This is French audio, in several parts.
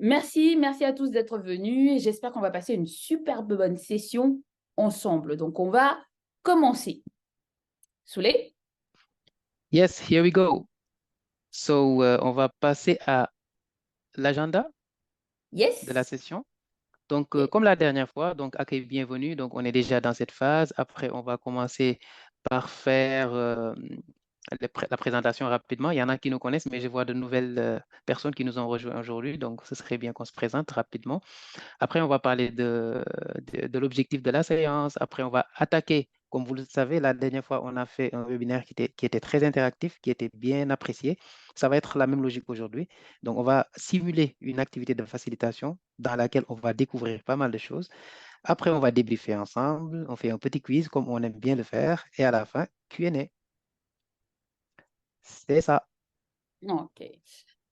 merci à tous d'être venus et j'espère qu'on va passer une superbe bonne session ensemble. Donc, on va commencer. Souley? Yes, here we go. So, on va passer à l'agenda de la Yes? session. Donc, Ok. comme la dernière fois, donc accueil bienvenue. Donc, on est déjà dans cette phase. Après, on va commencer par faire la présentation rapidement. Il y en a qui nous connaissent, mais je vois de nouvelles personnes qui nous ont rejoints aujourd'hui. Donc, ce serait bien qu'on se présente rapidement. Après, on va parler de l'objectif de la séance. Après, on va attaquer. Comme vous le savez, la dernière fois, on a fait un webinaire qui était très interactif, qui était bien apprécié. Ça va être la même logique aujourd'hui. Donc, on va simuler une activité de facilitation dans laquelle on va découvrir pas mal de choses. Après, on va débriefer ensemble. On fait un petit quiz comme on aime bien le faire. Et à la fin, Q&A. C'est ça. Ok.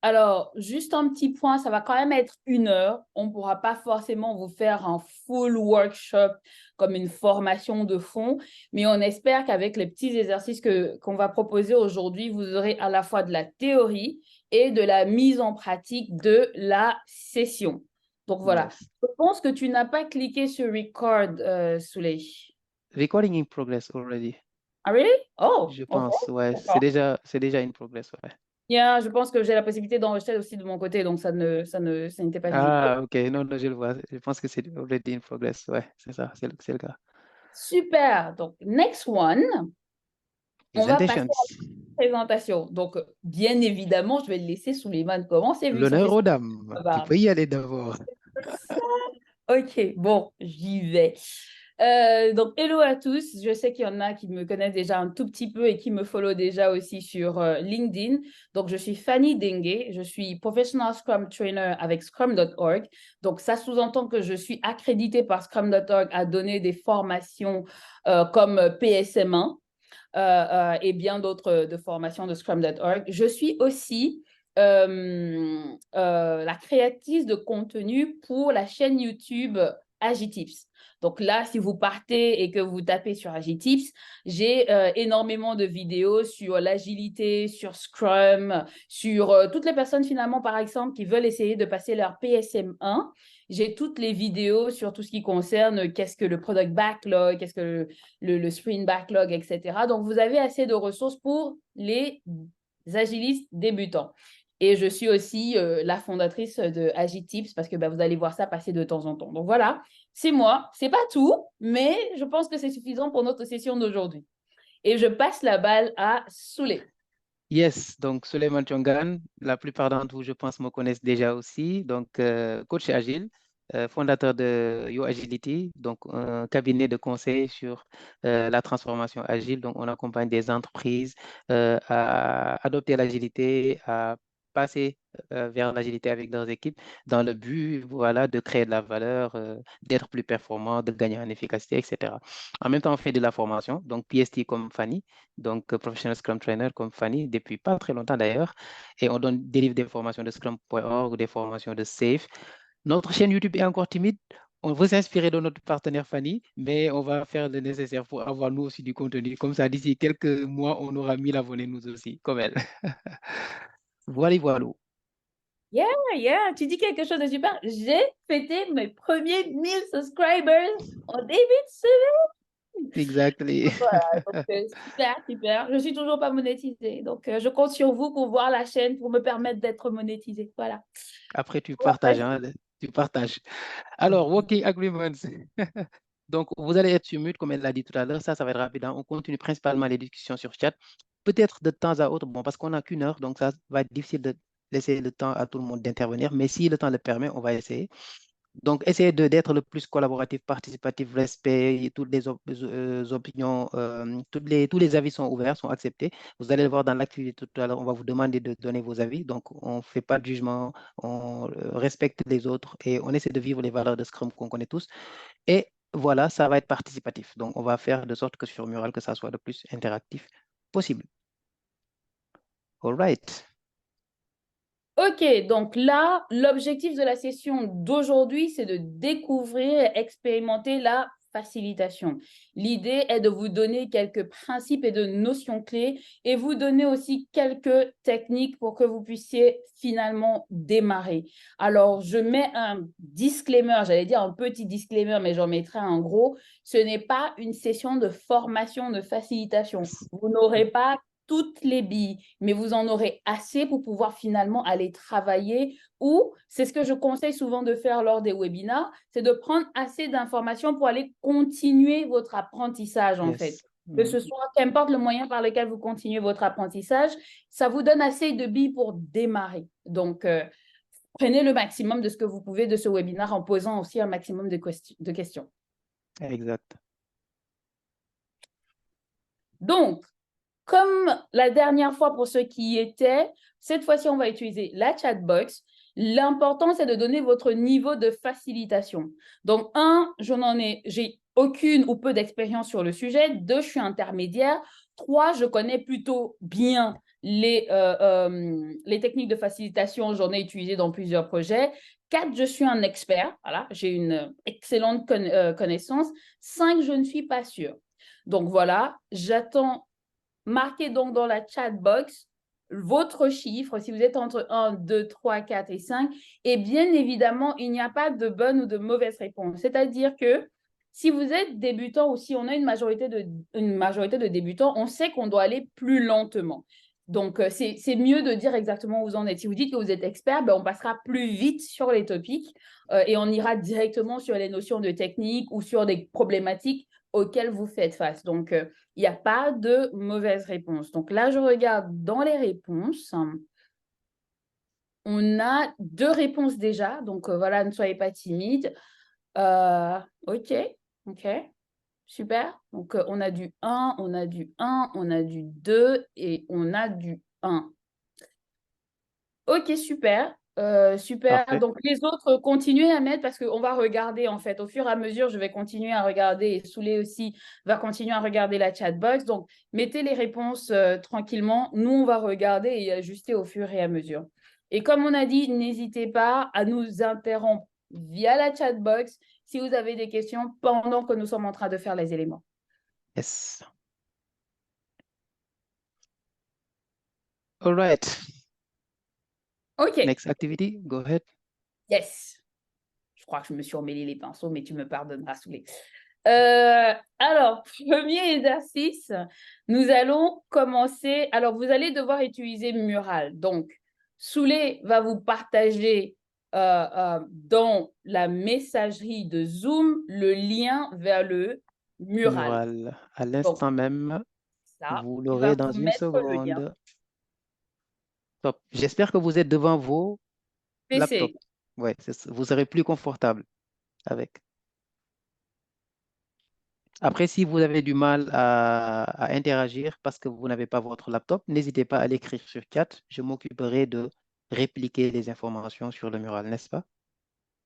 Alors, juste un petit point, ça va quand même être 1 heure. On ne pourra pas forcément vous faire un full workshop comme une formation de fond, mais on espère qu'avec les petits exercices qu'on va proposer aujourd'hui, vous aurez à la fois de la théorie et de la mise en pratique de la session. Donc voilà. Yes. Je pense que tu n'as pas cliqué sur record, Souley. Recording in progress already. Ah, really? Oh, Je ok. pense, ouais, D'accord. c'est déjà in progress, ouais. Yeah, je pense que j'ai la possibilité d'enregistrer aussi de mon côté, donc ça n'était pas visible. Ah, ok, non, non, je le vois. Je pense que c'est already in progress. Ouais, c'est ça, c'est le cas. Super. Donc, next one, on va passer à Presentations. la présentation. Donc, bien évidemment, je vais le laisser Souleymane commencer vu que ça fait L'honneur ça. aux dames. Tu Va. peux y aller d'abord. Ok, bon, j'y vais. Donc, hello à tous. Je sais qu'il y en a qui me connaissent déjà un tout petit peu et qui me follow déjà aussi sur LinkedIn. Donc, je suis Fanny Dengue. Je suis Professional Scrum Trainer avec Scrum.org. Donc, ça sous-entend que je suis accréditée par Scrum.org à donner des formations comme PSM1 et bien d'autres de formations de Scrum.org. Je suis aussi la créatrice de contenu pour la chaîne YouTube Agitips. Donc là, si vous partez et que vous tapez sur Agitips, j'ai énormément de vidéos sur l'agilité, sur Scrum, sur toutes les personnes finalement, par exemple, qui veulent essayer de passer leur PSM1. J'ai toutes les vidéos sur tout ce qui concerne qu'est-ce que le product backlog, qu'est-ce que le sprint backlog, etc. Donc, vous avez assez de ressources pour les agilistes débutants. Et je suis aussi la fondatrice de Agitips parce que vous allez voir ça passer de temps en temps. Donc voilà, c'est moi. C'est pas tout, mais je pense que c'est suffisant pour notre session d'aujourd'hui. Et je passe la balle à Souley. Yes, donc Suleiman Chongan, la plupart d'entre vous, je pense, me connaissent déjà aussi. Donc, coach agile, fondateur de Yo Agility, donc un cabinet de conseil sur la transformation agile. Donc, on accompagne des entreprises à adopter l'agilité, à passer vers l'agilité avec leurs équipes dans le but, voilà, de créer de la valeur, d'être plus performant, de gagner en efficacité, etc. En même temps, on fait de la formation, donc PST comme Fanny, donc Professional Scrum Trainer comme Fanny, depuis pas très longtemps d'ailleurs. Et on donne, délivre des formations de Scrum.org ou des formations de SAFe. Notre chaîne YouTube est encore timide. On veut s'inspirer de notre partenaire Fanny, mais on va faire le nécessaire pour avoir nous aussi du contenu. Comme ça, d'ici quelques mois, on aura 1 000 abonnés nous aussi, comme elle. Voilà, voilà. Yeah, yeah, tu dis quelque chose de super. J'ai fêté mes premiers 1 000 subscribers en début de semaine. Exactly. Voilà, donc super, super. Je suis toujours pas monétisée. Donc, je compte sur vous pour voir la chaîne, pour me permettre d'être monétisée. Voilà. Après, tu On va partages, hein, tu partages. Alors, working agreements. Donc, vous allez être sur mute, comme elle l'a dit tout à l'heure. Ça va être rapide, hein. On continue principalement les discussions sur chat. Peut-être de temps à autre, bon, parce qu'on n'a qu'1 heure, donc ça va être difficile de laisser le temps à tout le monde d'intervenir. Mais si le temps le permet, on va essayer. Donc, essayez d'être le plus collaboratif, participatif, respect, et toutes les opinions, tous les avis sont ouverts, sont acceptés. Vous allez le voir dans l'activité tout à l'heure, on va vous demander de donner vos avis. Donc, on ne fait pas de jugement, on respecte les autres et on essaie de vivre les valeurs de Scrum qu'on connaît tous. Et voilà, ça va être participatif. Donc, on va faire de sorte que sur Mural, que ça soit le plus interactif possible. All right. Ok, donc là, l'objectif de la session d'aujourd'hui, c'est de découvrir et expérimenter la facilitation. L'idée est de vous donner quelques principes et de notions clés et vous donner aussi quelques techniques pour que vous puissiez finalement démarrer. Alors, je mets un disclaimer, j'allais dire un petit disclaimer, mais j'en mettrai un gros. Ce n'est pas une session de formation, de facilitation. Vous n'aurez pas toutes les billes, mais vous en aurez assez pour pouvoir finalement aller travailler ou, c'est ce que je conseille souvent de faire lors des webinars, c'est de prendre assez d'informations pour aller continuer votre apprentissage en fait. Que ce soit, qu'importe le moyen par lequel vous continuez votre apprentissage, ça vous donne assez de billes pour démarrer. Donc, prenez le maximum de ce que vous pouvez de ce webinaire en posant aussi un maximum de questions. Exact. Donc, comme la dernière fois pour ceux qui y étaient, cette fois-ci, on va utiliser la chatbox. L'important, c'est de donner votre niveau de facilitation. Donc, j'ai aucune ou peu d'expérience sur le sujet. 2, je suis intermédiaire. 3, je connais plutôt bien les techniques de facilitation. J'en ai utilisé dans plusieurs projets. 4, je suis un expert. Voilà, j'ai une excellente connaissance. 5, je ne suis pas sûre. Donc, voilà, j'attends. Marquez donc dans la chat box votre chiffre, si vous êtes entre 1, 2, 3, 4 et 5. Et bien évidemment, il n'y a pas de bonne ou de mauvaise réponse. C'est-à-dire que si vous êtes débutant ou si on a une majorité de débutants, on sait qu'on doit aller plus lentement. Donc, c'est mieux de dire exactement où vous en êtes. Si vous dites que vous êtes expert, ben, on passera plus vite sur les topics et on ira directement sur les notions de technique ou sur des problématiques auxquelles vous faites face. Donc, il n'y a pas de mauvaise réponse. Donc là, je regarde dans les réponses. On a 2 réponses déjà. Donc voilà, ne soyez pas timide. OK, super. Donc on a du 1, on a du 1, on a du 2 et on a du 1. OK, super. Super. Parfait. Donc, les autres, continuez à mettre parce qu'on va regarder, en fait, au fur et à mesure, je vais continuer à regarder et Souley aussi va continuer à regarder la chatbox. Donc, mettez les réponses tranquillement. Nous, on va regarder et ajuster au fur et à mesure. Et comme on a dit, n'hésitez pas à nous interrompre via la chatbox si vous avez des questions pendant que nous sommes en train de faire les éléments. Yes. All right. OK. Next activity, go ahead. Yes. Je crois que je me suis emmêlé les pinceaux, mais tu me pardonneras, Souley. Alors, premier exercice, nous allons commencer. Alors, vous allez devoir utiliser Mural. Donc, Souley va vous partager dans la messagerie de Zoom le lien vers le Mural. Mural. À Donc, l'instant même, ça, vous il va l'aurez dans vous une mettre le lien. seconde. Top. J'espère que vous êtes devant vos laptops. PC. Ouais, vous serez plus confortable avec. Après, si vous avez du mal à interagir parce que vous n'avez pas votre laptop, n'hésitez pas à l'écrire sur chat. Je m'occuperai de répliquer les informations sur le mural, n'est-ce pas?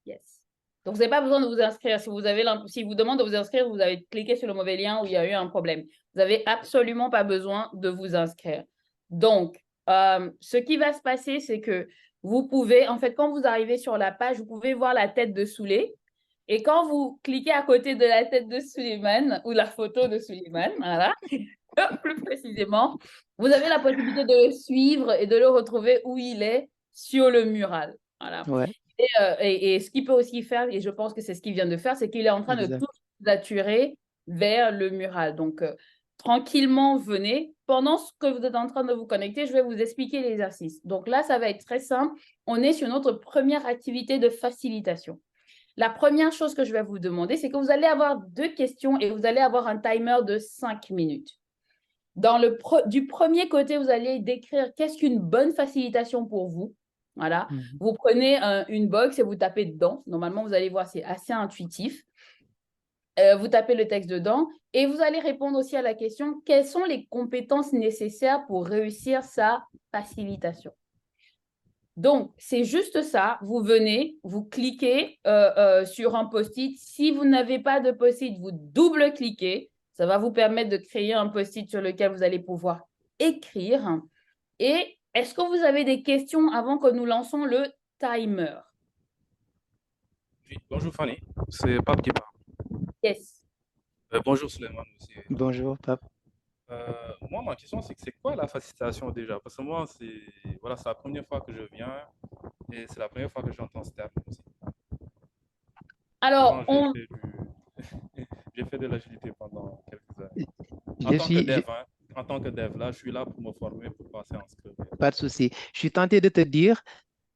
Yes. Donc, vous n'avez pas besoin de vous inscrire. Si vous demande de vous inscrire, vous avez cliqué sur le mauvais lien où il y a eu un problème. Vous n'avez absolument pas besoin de vous inscrire. Donc, ce qui va se passer, c'est que vous pouvez, en fait, quand vous arrivez sur la page, vous pouvez voir la tête de Souley. Et quand vous cliquez à côté de la tête de Suleiman ou la photo de Suleiman, voilà, plus précisément, vous avez la possibilité de le suivre et de le retrouver où il est sur le mural. Voilà. Ouais, Et ce qu'il peut aussi faire, et je pense que c'est ce qu'il vient de faire, c'est qu'il est en train de exact. tout vous attirer vers le mural. Donc, tranquillement, venez. Pendant que vous êtes en train de vous connecter, je vais vous expliquer l'exercice. Donc là, ça va être très simple. On est sur notre première activité de facilitation. La première chose que je vais vous demander, c'est que vous allez avoir 2 questions et vous allez avoir un timer de 5 minutes. Du premier côté, vous allez décrire qu'est-ce qu'une bonne facilitation pour vous. Voilà. Vous prenez une box et vous tapez dedans. Normalement, vous allez voir, c'est assez intuitif. Vous tapez le texte dedans et vous allez répondre aussi à la question quelles sont les compétences nécessaires pour réussir sa facilitation. Donc, c'est juste ça. Vous venez, vous cliquez sur un post-it. Si vous n'avez pas de post-it, vous double-cliquez. Ça va vous permettre de créer un post-it sur lequel vous allez pouvoir écrire. Et est-ce que vous avez des questions avant que nous lançons le timer? Oui, bonjour Fanny, c'est Pape qui parle. Yes. Bonjour Suleiman aussi. Bonjour, Pape. Moi, ma question, c'est quoi la facilitation déjà? Parce que moi, voilà, c'est la première fois que je viens et c'est la première fois que j'entends ce terme aussi. Alors, Pourtant, j'ai fait de l'agilité pendant quelques années. En Je tant que suis, je- dev, hein, en tant que dev, là, je suis là pour me former, pour passer en Scrum. Pas de souci. Je suis tenté de te dire,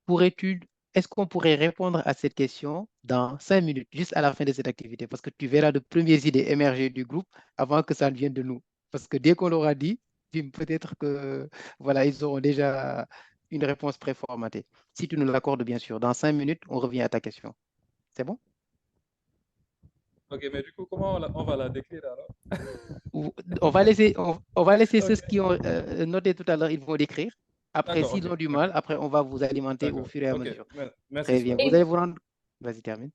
pourrais-tu, est-ce qu'on pourrait répondre à cette question dans 5 minutes, juste à la fin de cette activité? Parce que tu verras de premières idées émerger du groupe avant que ça ne vienne de nous. Parce que dès qu'on l'aura dit, peut-être que, voilà, ils auront déjà une réponse préformatée. Si tu nous l'accordes, bien sûr, dans 5 minutes, on revient à ta question. C'est bon? Ok, mais du coup, comment on va la décrire alors? Ou- on va laisser ceux qui Ok, ont noté tout à l'heure, ils vont décrire. Après, d'accord, s'ils ok, ont du mal, ok, après, on va vous alimenter au d'accord. fur et à Ok, mesure. merci Très bien. Suleiman. Vous et allez vous rendre. Vas-y, termine.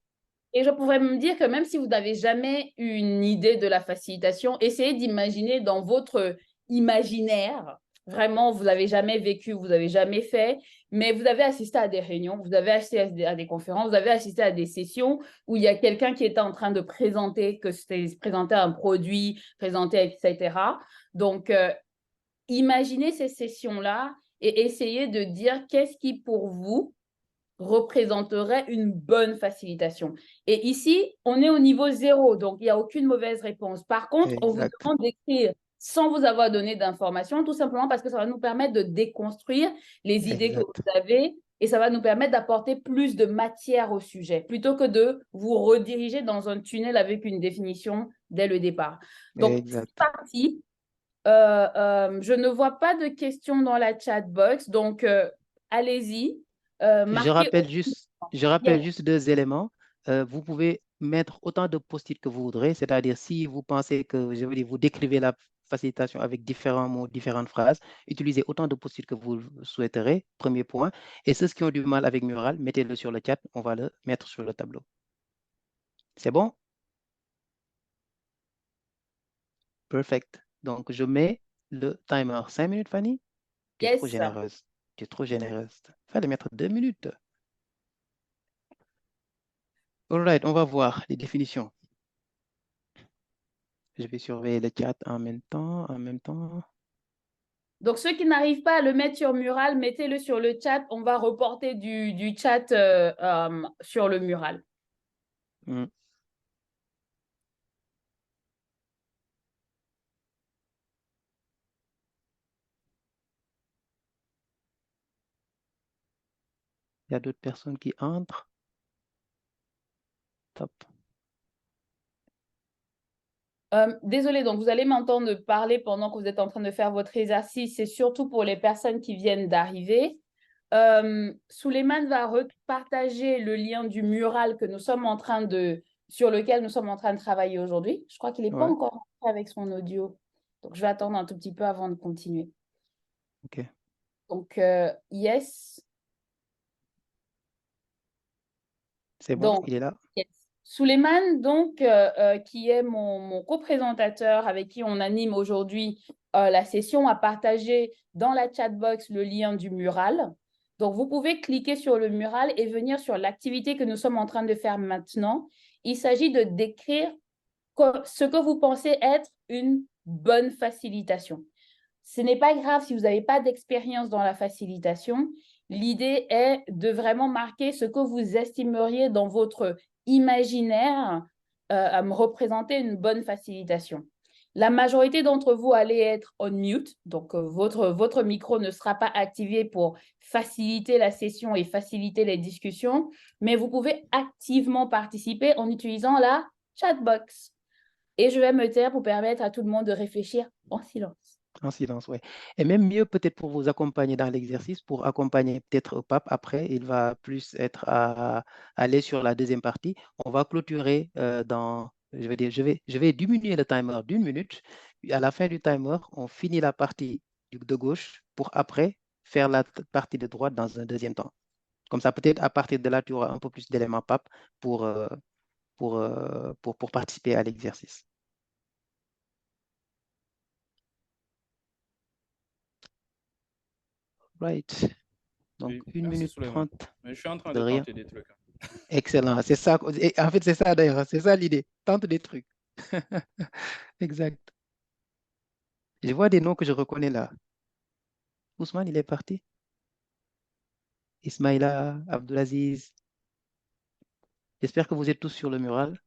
Et je pourrais me dire que même si vous n'avez jamais eu une idée de la facilitation, essayez d'imaginer dans votre imaginaire, vraiment, vous n'avez jamais vécu, vous n'avez jamais fait, mais vous avez assisté à des réunions, vous avez assisté à des conférences, vous avez assisté à des sessions où il y a quelqu'un qui était en train de présenter, que c'était présenter un produit, présenter, etc. Donc, imaginez ces sessions-là et essayez de dire qu'est-ce qui, pour vous, représenterait une bonne facilitation. Et ici, on est au niveau zéro, donc il n'y a aucune mauvaise réponse. Par contre, on vous Exact. demande d'écrire sans vous avoir donné d'informations, tout simplement parce que ça va nous permettre de déconstruire les idées que vous Exact. avez et ça va nous permettre d'apporter plus de matière au sujet, plutôt que de vous rediriger dans un tunnel avec une définition dès le départ. Donc, c'est Exact. parti. Je ne vois pas de questions dans la chat box, donc allez-y. Je Marquez rappelle juste, je Yes. rappelle juste 2 éléments. Vous pouvez mettre autant de post-it que vous voudrez, c'est-à-dire si vous pensez que, je veux dire, vous décrivez la facilitation avec différents mots, différentes phrases, utilisez autant de post-it que vous le souhaiterez, premier point. Et ceux qui ont du mal avec Mural, mettez-le sur le chat, on va le mettre sur le tableau. C'est bon? Perfect. Donc, je mets le timer 5 minutes, Fanny. Tu es trop Yes. généreuse. Tu es trop généreuse. Fallait mettre 2 minutes. All right, on va voir les définitions. Je vais surveiller le chat en même temps, en même temps. Donc, ceux qui n'arrivent pas à le mettre sur mural, mettez-le sur le chat. On va reporter du chat sur le mural. Hmm. Il y a d'autres personnes qui entrent. Top. Désolée, donc vous allez m'entendre parler pendant que vous êtes en train de faire votre exercice. C'est surtout pour les personnes qui viennent d'arriver. Souleymane va repartager le lien du mural que nous sommes en train sur lequel nous sommes en train de travailler aujourd'hui. Je crois qu'il n'est pas Ouais, encore rentré avec son audio. Donc, je vais attendre un tout petit peu avant de continuer. ok. Donc, yes. C'est bon, Donc, il est là. yes. Souleymane, donc, qui est mon co-présentateur avec qui on anime aujourd'hui la session, a partagé dans la chat box le lien du mural. Donc, vous pouvez cliquer sur le mural et venir sur l'activité que nous sommes en train de faire maintenant. Il s'agit de décrire ce que vous pensez être une bonne facilitation. Ce n'est pas grave si vous n'avez pas d'expérience dans la facilitation. L'idée est de vraiment marquer ce que vous estimeriez dans votre imaginaire à me représenter une bonne facilitation. La majorité d'entre vous allez être on mute, donc votre micro ne sera pas activé pour faciliter la session et faciliter les discussions, mais vous pouvez activement participer en utilisant la chat box. Et je vais me taire pour permettre à tout le monde de réfléchir en silence. En silence, oui. Et même mieux, peut-être pour vous accompagner dans l'exercice, pour accompagner peut-être au pape après, il va plus être à aller sur la deuxième partie. On va clôturer je vais dire, je vais diminuer le timer d'1 minute. À la fin du timer, on finit la partie de gauche pour après faire la partie de droite dans un deuxième temps. Comme ça, peut-être à partir de là, tu auras un peu plus d'éléments pape pour, pour participer à l'exercice. Right. Donc, Oui, une merci minute Suleiman. 30 Mais je suis en train de de rien. tenter des trucs, hein. Excellent. C'est ça. En fait, c'est ça d'ailleurs. C'est ça l'idée. Tente des trucs. Exact. Je vois des noms que je reconnais là. Ousmane, il est parti. Ismaïla, Abdulaziz. J'espère que vous êtes tous sur le mural.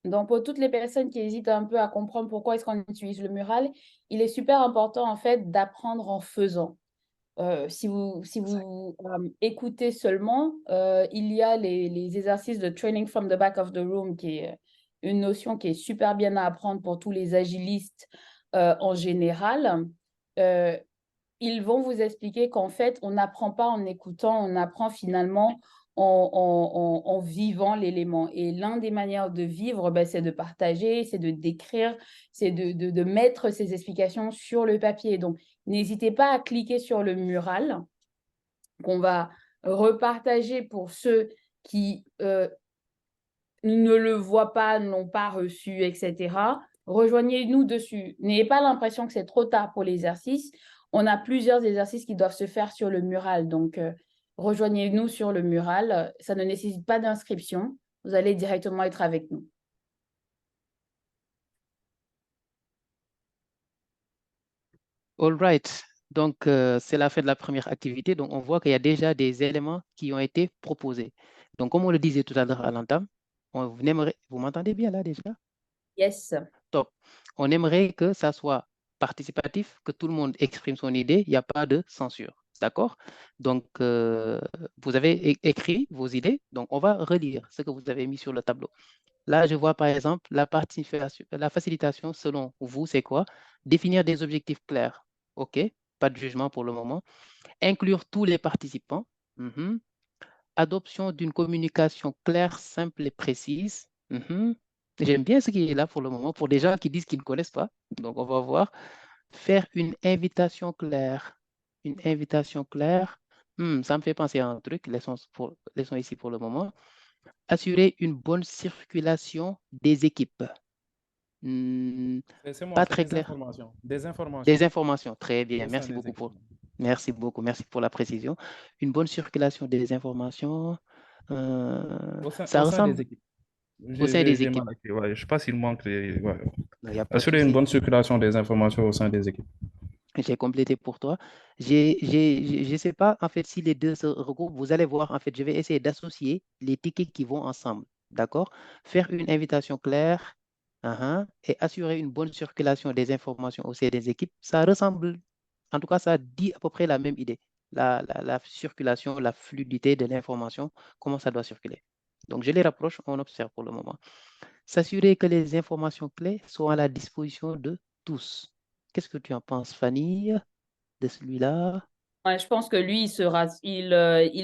Donc, pour toutes les personnes qui hésitent un peu à comprendre pourquoi est-ce qu'on utilise le mural, il est super important en fait d'apprendre en faisant. Si vous écoutez seulement, il y a les exercices de training from the back of the room, qui est une notion qui est super bien à apprendre pour tous les agilistes en général. Euh, Ils vont vous expliquer qu'en fait, on n'apprend pas en écoutant, on apprend finalement en vivant l'élément. Et l'un des manières de vivre, ben, c'est de partager, c'est de décrire, c'est de mettre ces explications sur le papier. Donc, n'hésitez pas à cliquer sur le mural qu'on va repartager pour ceux qui ne le voient pas, n'ont pas reçu, etc. Rejoignez-nous dessus. N'ayez pas l'impression que c'est trop tard pour l'exercice. On a plusieurs exercices qui doivent se faire sur le mural. Donc, rejoignez-nous sur le mural. Ça ne nécessite pas d'inscription. Vous allez directement être avec nous. All right. Donc, c'est la fin de la première activité. Donc, on voit qu'il y a déjà des éléments qui ont été proposés. Donc, comme on le disait tout à l'heure à l'entame, on aimerait... Vous m'entendez bien là déjà? Yes. Top. On aimerait que ça soit participatif, que tout le monde exprime son idée. Il n'y a pas de censure. D'accord? Donc, vous avez écrit vos idées. Donc, on va relire ce que vous avez mis sur le tableau. Là, je vois par exemple la facilitation selon vous, c'est quoi? Définir des objectifs clairs. OK, pas de jugement pour le moment. Inclure tous les participants. Mhm. Adoption d'une communication claire, simple et précise. Mhm. J'aime bien ce qui est là pour le moment, pour des gens qui disent qu'ils ne connaissent pas. Donc, on va voir. Faire une invitation claire. Une invitation claire. Ça me fait penser à un truc. Laissons ici pour le moment. Assurer une bonne circulation des équipes. Hmm, C'est moi, pas c'est très des clair. informations. Des Des informations informations, très bien. au sein des équipes. Merci beaucoup, merci pour la précision. Une bonne circulation des informations. Ça Au sein ressemble des équipes. au sein des J'ai équipes. mal écrit. Ouais. Je ne sais pas s'il manque les. Ouais. Il n'y a pas de Assurer une souci. bonne circulation des informations au sein des équipes. J'ai complété pour toi. Je ne sais pas, en fait, si les deux se regroupent, vous allez voir, en fait, je vais essayer d'associer les tickets qui vont ensemble. D'accord? Faire une invitation claire, et assurer une bonne circulation des informations au sein des équipes, ça ressemble, en tout cas, ça dit à peu près la même idée. La circulation, la fluidité de l'information, comment ça doit circuler. Donc, je les rapproche, on observe pour le moment. S'assurer que les informations clés sont à la disposition de tous. Qu'est-ce que tu en penses, Fanny, de celui-là? Ouais, je pense que lui, il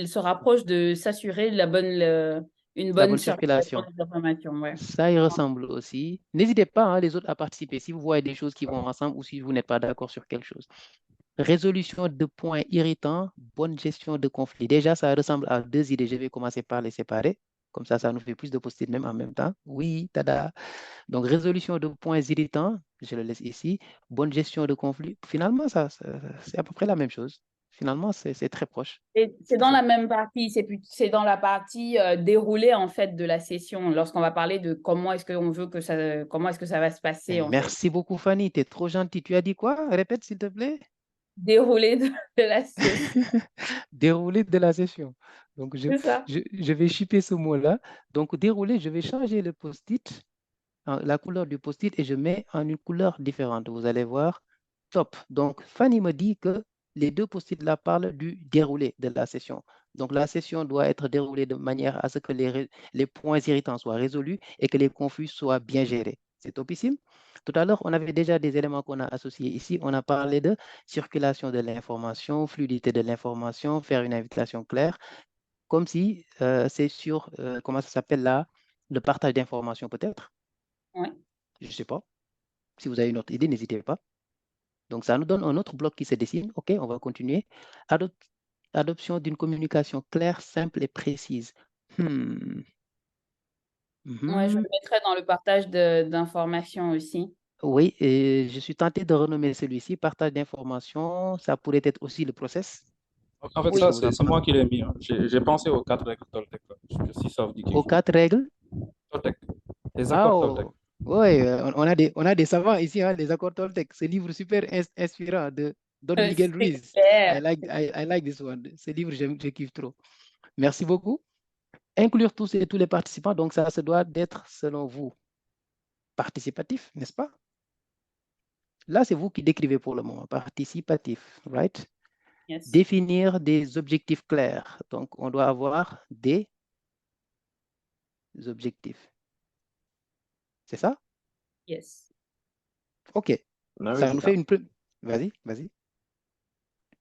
se rapproche de s'assurer une La bonne bonne circulation circulation. des informations. Ouais. Ça y ressemble aussi. N'hésitez pas, hein, les autres, à participer si vous voyez des choses qui vont ensemble ou si vous n'êtes pas d'accord sur quelque chose. Résolution de points irritants, bonne gestion de conflits. Déjà, ça ressemble à deux idées. Je vais commencer par les séparer. Comme ça nous fait plus de post-it même en même temps. Oui, tada. Donc, résolution de points irritants, je le laisse ici. Bonne gestion de conflits. Finalement, c'est à peu près la même chose. Finalement, c'est très proche. Et c'est C'est dans ça. la même partie, c'est dans la partie déroulée en fait de la session, lorsqu'on va parler de comment est-ce que ça va se passer en fait. Merci beaucoup, Fanny. Tu es trop gentille. Tu as dit quoi? Répète, s'il te plaît. Déroulée de la session. Déroulé de la session. Donc, C'est ça. je vais shipper ce mot-là. Donc, déroulé, je vais changer le post-it, la couleur du post-it, et je mets en une couleur différente. Vous allez voir. Top. Donc, Fanny me dit que les deux post-it là parlent du déroulé de la session. Donc, la session doit être déroulée de manière à ce que les points irritants soient résolus et que les conflits soient bien gérés. C'est topissime. Tout à l'heure, on avait déjà des éléments qu'on a associés ici. On a parlé de circulation de l'information, fluidité de l'information, faire une invitation claire, comme si c'est sur, comment ça s'appelle là, le partage d'informations peut-être. Ouais. Je ne sais pas. Si vous avez une autre idée, n'hésitez pas. Donc, ça nous donne un autre bloc qui se dessine. OK, on va continuer. Adoption d'une communication claire, simple et précise. Hmm. Ouais, je Mhm. le mettrai dans le partage d'informations aussi. Oui, et je suis tenté de renommer celui-ci partage d'informations. Ça pourrait être aussi le process. En fait, Qu'est-ce Oui. que ça, vous en c'est moi pensez? qui l'ai mis, hein. J'ai pensé aux quatre règles Toltec, là. Je sais pas si ça vous dit quelque Aux chose. 4 règles? Toltec. Les Ah, accords Toltec. ouais, on a des savants ici, hein, les accords Toltec. Ce livre super inspirant de Don Miguel C'est Ruiz. clair. I like this one. Ce livre, je kiffe trop. Merci beaucoup. Inclure tous et tous les participants, donc ça se doit d'être, selon vous, participatif, n'est-ce pas? Là, c'est vous qui décrivez pour le moment. Participatif, right? Yes. Définir des objectifs clairs. Donc, on doit avoir des objectifs. C'est ça? Yes. OK. Ah oui, Ça c'est nous fait ça. une... Vas-y, vas-y.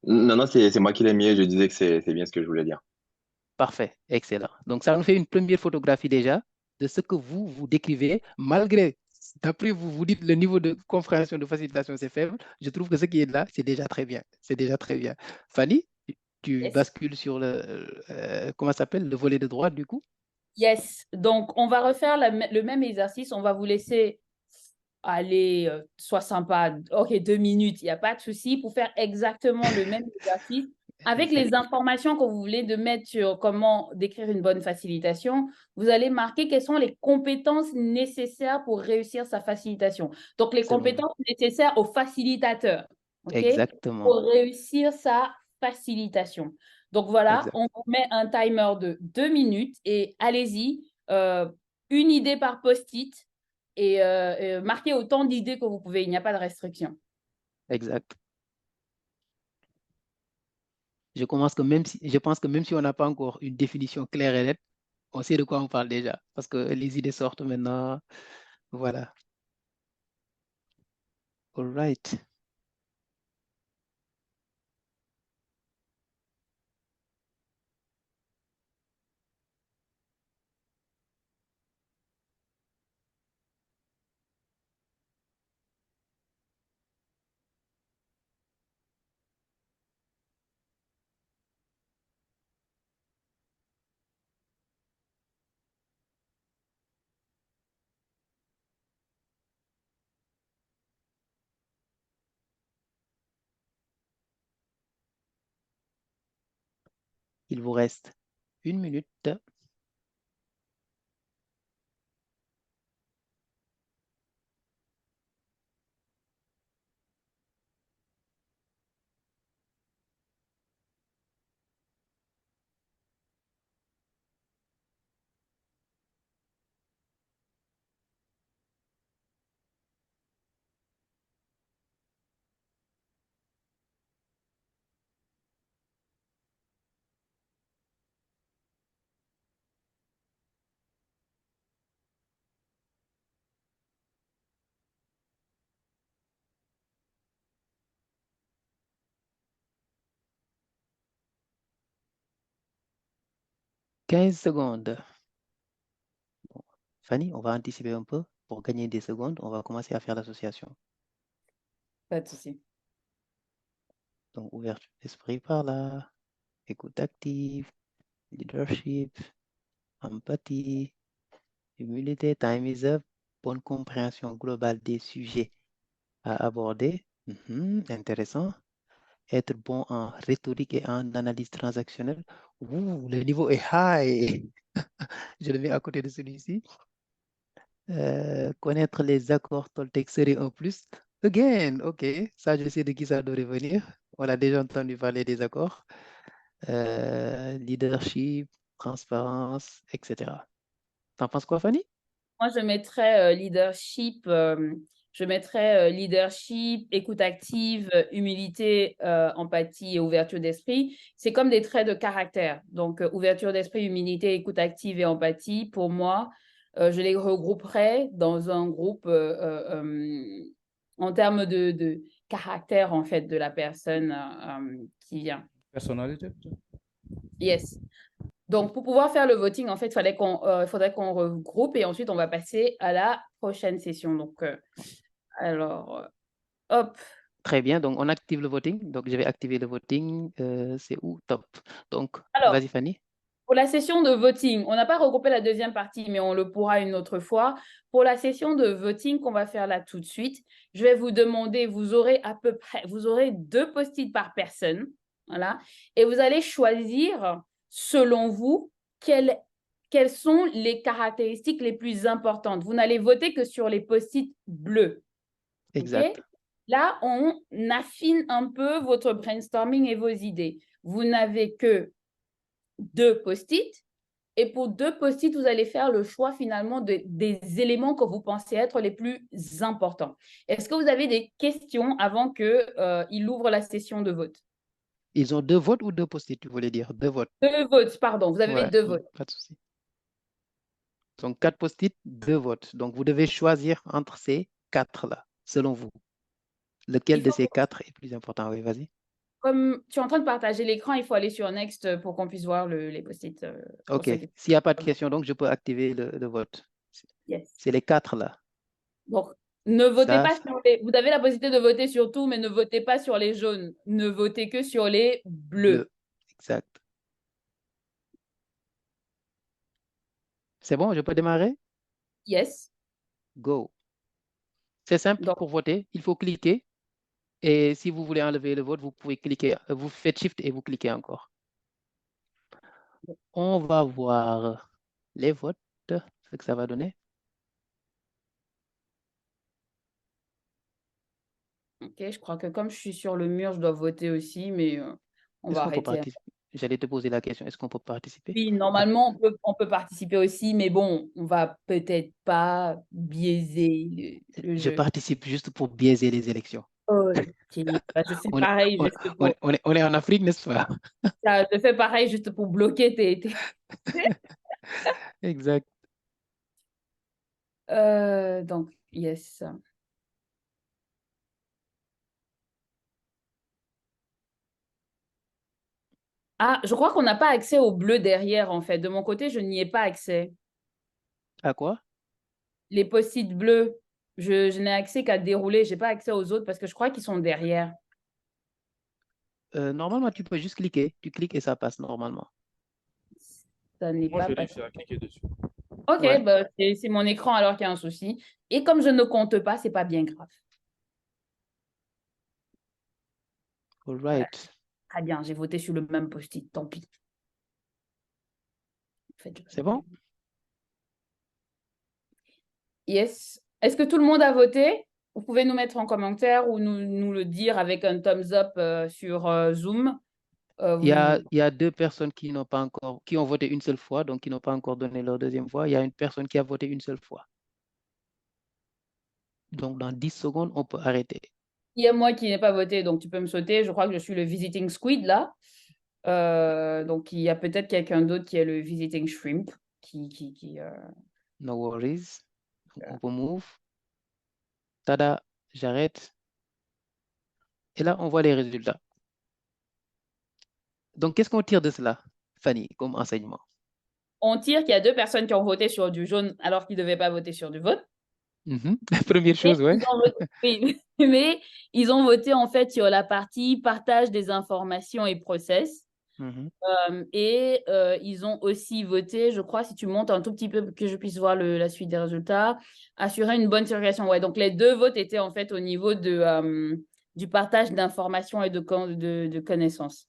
Non, non, c'est moi qui l'ai mis. Je disais que c'est bien ce que je voulais dire. Parfait, excellent. Donc, ça nous fait une première photographie déjà de ce que vous décrivez, malgré, d'après vous, vous dites le niveau de compréhension, de facilitation, c'est faible. Je trouve que ce qui est là, c'est déjà très bien. C'est déjà très bien. Fanny, tu Yes. bascules sur comment ça s'appelle, le volet de droite, du coup? Yes. Donc, on va refaire le même exercice. On va vous laisser aller, sois sympa. OK, 2 minutes, il n'y a pas de souci pour faire exactement le même exercice avec les informations que vous voulez de mettre sur comment décrire une bonne facilitation. Vous allez marquer quelles sont les compétences nécessaires pour réussir sa facilitation. Donc, les Selon vous. compétences nécessaires au facilitateur, OK, Exactement. pour réussir sa facilitation. Donc, voilà, Exact. on vous met un timer de 2 minutes et allez-y, une idée par post-it et marquez autant d'idées que vous pouvez. Il n'y a pas de restriction. Exact. Je pense que même si on n'a pas encore une définition claire et nette, on sait de quoi on parle déjà, parce que les idées sortent maintenant. Voilà. All right. Il vous reste 1 minute. 15 secondes. Bon. Fanny, on va anticiper un peu. Pour gagner des secondes, on va commencer à faire l'association. Pas de souci. Donc, ouverture d'esprit par là, écoute active, leadership, empathie, humilité, time is up, bonne compréhension globale des sujets à aborder. Intéressant. Être bon en rhétorique et en analyse transactionnelle. Ouh, le niveau est high. Je le mets à côté de celui-ci. Connaître les accords Toltec serait un plus. Again, OK. Ça, je sais de qui ça doit revenir. On a déjà entendu parler des accords. Leadership, transparence, etc. T'en penses quoi, Fanny? Moi, je mettrais leadership, écoute active, humilité, empathie et ouverture d'esprit. C'est comme des traits de caractère. Donc, ouverture d'esprit, humilité, écoute active et empathie, pour moi, je les regrouperais dans un groupe en termes de caractère, en fait, de la personne qui vient. Personnalité. Yes. Donc, pour pouvoir faire le voting, en fait, il faudrait qu'on regroupe et ensuite, on va passer à la prochaine session. Donc, hop. Très bien, donc on active le voting. Donc, je vais activer le voting. C'est où? Top. Donc, Alors, vas-y, Fanny. pour la session de voting, on n'a pas regroupé la deuxième partie, mais on le pourra une autre fois. Pour la session de voting qu'on va faire là tout de suite, je vais vous demander, vous aurez 2 post-it par personne. Voilà. Et vous allez choisir, selon vous, quelles sont les caractéristiques les plus importantes. Vous n'allez voter que sur les post-it bleus. Exact. OK? Là, on affine un peu votre brainstorming et vos idées. Vous n'avez que 2 post-it. Et pour 2 post-it, vous allez faire le choix finalement des éléments que vous pensez être les plus importants. Est-ce que vous avez des questions avant qu'il ouvre la session de vote? Ils ont 2 votes ou 2 post-it, tu voulais dire? 2 votes. 2 votes, pardon. Vous avez Ouais, 2 votes. pas de souci. Donc, 4 post-it, 2 votes. Donc, vous devez choisir entre ces 4-là, selon vous. Lequel Il de faut, ces 4 est plus important? Oui, vas-y. comme tu es en train de partager l'écran, il faut aller sur Next pour qu'on puisse voir les post-it. Pour OK. ceux qui... S'il n'y a pas de question, donc je peux activer le vote. Yes. C'est les 4-là. Donc, ne votez Ça, pas sur les... Vous avez la possibilité de voter sur tout, mais ne votez pas sur les jaunes. Ne votez que sur les bleus. bleu. Exact. C'est bon, je peux démarrer? Yes. Go. C'est simple Donc, pour voter. Il faut cliquer. Et si vous voulez enlever le vote, vous pouvez cliquer. Vous faites Shift et vous cliquez encore. On va voir les votes, ce que ça va donner. ok, je crois que comme je suis sur le mur, je dois voter aussi, mais on Est-ce va qu'on peut arrêter. participer? J'allais te poser la question, est-ce qu'on peut participer? Oui, Ah, normalement, on peut participer aussi, mais bon, on va peut-être pas biaiser le je jeu. participe juste pour biaiser les élections. Ok, bah, je fais On, pareil on- juste pour... on est en Afrique, n'est-ce pas? Je fais pareil juste pour bloquer Exact. Donc, yes. Ah, je crois qu'on n'a pas accès au bleu derrière, en fait. De mon côté, je n'y ai pas accès. À quoi? Les post-it bleus, je n'ai accès qu'à dérouler. Je n'ai pas accès aux autres parce que je crois qu'ils sont derrière. Normalement, tu peux juste cliquer. Tu cliques et ça passe normalement. Ça n'est Moi, pas j'ai passé. réussi à cliquer dessus. Ok, Ouais. bah, c'est mon écran alors qu'il y a un souci. Et comme je ne compte pas, c'est pas bien grave. All Voilà. right. Très bien, j'ai voté sur le même post-it, tant pis. En fait, C'est bon? Yes. Est-ce que tout le monde a voté? Vous pouvez nous mettre en commentaire ou nous le dire avec un thumbs up sur Zoom. Il y a 2 personnes qui n'ont pas encore, qui ont voté une seule fois, donc qui n'ont pas encore donné leur deuxième fois. Il y a une personne qui a voté une seule fois. Donc, dans 10 secondes, on peut arrêter. Il y a moi qui n'ai pas voté, donc tu peux me sauter. Je crois que je suis le visiting squid là. Donc il y a peut-être quelqu'un d'autre qui est le visiting shrimp. No worries. On peut move. Tada, j'arrête. Et là, on voit les résultats. Donc, qu'est-ce qu'on tire de cela, Fanny, comme enseignement? On tire qu'il y a 2 personnes qui ont voté sur du jaune alors qu'ils ne devaient pas voter sur du vote. La première Et chose, ouais. ils ont voté, oui, mais ils ont voté en fait sur la partie partage des informations et process. Ils ont aussi voté, je crois, si tu montes un tout petit peu pour que je puisse voir la suite des résultats, assurer une bonne circulation. Ouais, donc les 2 votes étaient en fait au niveau du partage d'informations et de connaissances.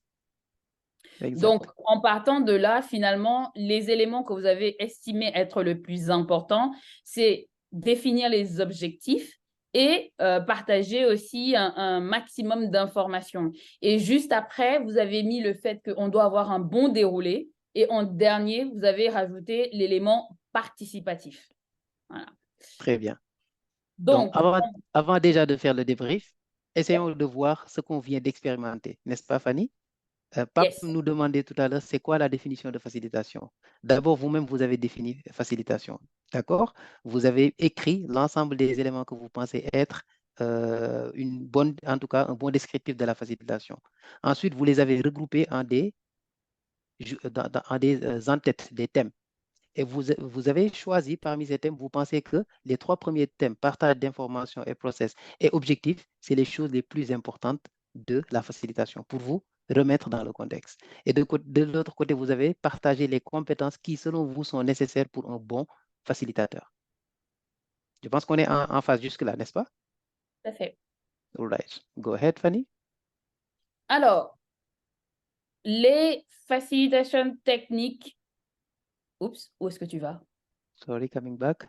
Exact. Donc, en partant de là, finalement, les éléments que vous avez estimés être le plus important, c'est définir les objectifs et partager aussi un maximum d'informations. Et juste après, vous avez mis le fait qu'on doit avoir un bon déroulé. Et en dernier, vous avez rajouté l'élément participatif. Voilà. Très bien. Donc, avant déjà de faire le débrief, essayons de voir ce qu'on vient d'expérimenter, n'est-ce pas, Fanny? Pape yes. nous demandait tout à l'heure, c'est quoi la définition de facilitation? D'abord, vous-même, vous avez défini facilitation. D'accord? Vous avez écrit l'ensemble des éléments que vous pensez être en tout cas, un bon descriptif de la facilitation. Ensuite, vous les avez regroupés en des en-têtes, des thèmes. Et vous avez choisi parmi ces thèmes, vous pensez que les 3 premiers thèmes, partage d'informations et process et objectifs, c'est les choses les plus importantes de la facilitation pour vous remettre dans le contexte. Et de l'autre côté, vous avez partagé les compétences qui, selon vous, sont nécessaires pour un bon facilitateur. Je pense qu'on est en phase jusque-là, n'est-ce pas? Tout à fait. All right. Go ahead, Fanny. Alors, les facilitations techniques. Oups, où est-ce que tu vas? Sorry, coming back.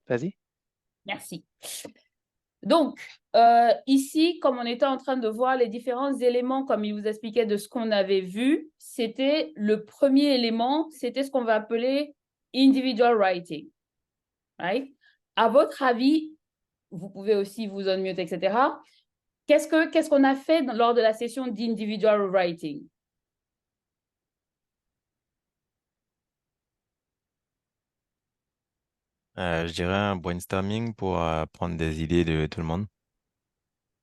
Vas-y. Merci. Donc, ici, comme on était en train de voir les différents éléments, comme il vous expliquait de ce qu'on avait vu, c'était le premier élément, c'était ce qu'on va appeler individual writing. Right? À votre avis, vous pouvez aussi vous unmute, etc. Qu'est-ce qu'on a fait lors de la session d'individual writing? Je dirais un brainstorming pour prendre des idées de tout le monde.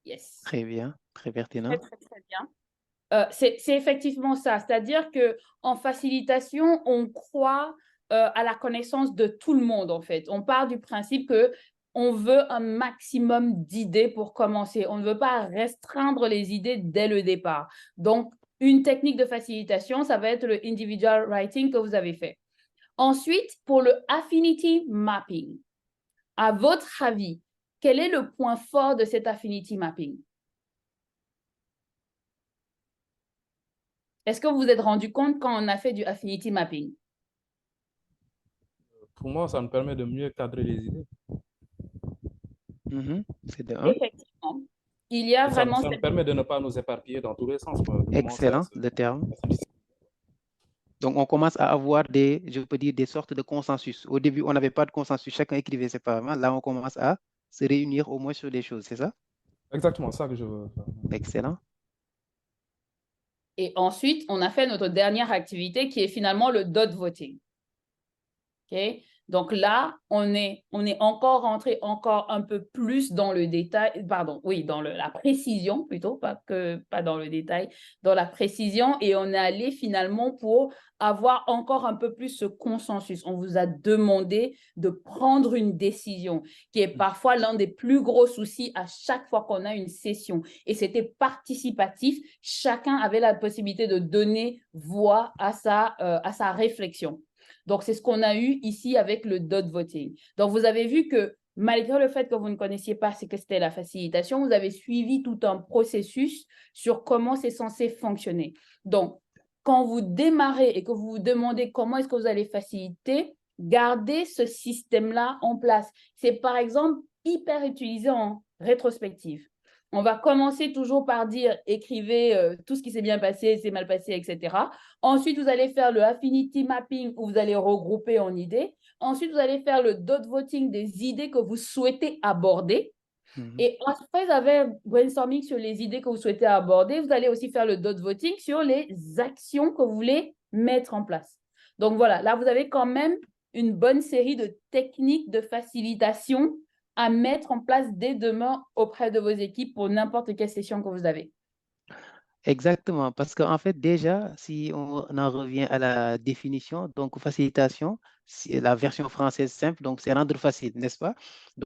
Yes. Très bien, très pertinent. Très, très, très bien. C'est effectivement ça. C'est-à-dire qu'en facilitation, on croit à la connaissance de tout le monde, en fait. On part du principe que on veut un maximum d'idées pour commencer. On ne veut pas restreindre les idées dès le départ. Donc, une technique de facilitation, ça va être le individual writing que vous avez fait. Ensuite, pour le affinity mapping, à votre avis, quel est le point fort de cet affinity mapping? Est-ce que vous vous êtes rendu compte quand on a fait du affinity mapping? Pour moi, ça me permet de mieux cadrer les idées. C'est de un. Effectivement. Il y a Et ça vraiment me cette... permet de ne pas nous éparpiller dans tous les sens. Excellent, le terme. Donc, on commence à avoir des, je peux dire, des sortes de consensus. Au début, on n'avait pas de consensus, chacun écrivait séparément. Là, on commence à se réunir au moins sur des choses, c'est ça? Exactement ça que je veux faire. Excellent. Et ensuite, on a fait notre dernière activité qui est finalement le dot voting. OK? Donc là, on est encore rentré encore un peu plus dans le détail, pardon, oui, dans la précision plutôt, pas dans le détail, dans la précision, et on est allé finalement pour avoir encore un peu plus ce consensus. On vous a demandé de prendre une décision, qui est parfois l'un des plus gros soucis à chaque fois qu'on a une session. Et c'était participatif, chacun avait la possibilité de donner voix à sa réflexion. Donc, c'est ce qu'on a eu ici avec le dot voting. Donc, vous avez vu que malgré le fait que vous ne connaissiez pas ce que c'était la facilitation, vous avez suivi tout un processus sur comment c'est censé fonctionner. Donc, quand vous démarrez et que vous vous demandez comment est-ce que vous allez faciliter, gardez ce système-là en place. C'est par exemple hyper utilisé en rétrospective. On va commencer toujours par dire, écrivez tout ce qui s'est bien passé, c'est mal passé, etc. Ensuite, vous allez faire le affinity mapping où vous allez regrouper en idées. Ensuite, vous allez faire le dot voting des idées que vous souhaitez aborder. Et après, vous avez brainstorming sur les idées que vous souhaitez aborder. Vous allez aussi faire le dot voting sur les actions que vous voulez mettre en place. Donc voilà, là, vous avez quand même une bonne série de techniques de facilitation à mettre en place dès demain auprès de vos équipes pour n'importe quelle session que vous avez. Exactement, parce qu'en fait, déjà, si on en revient à la définition, donc facilitation, c'est la version française simple, donc c'est rendre facile, n'est-ce pas?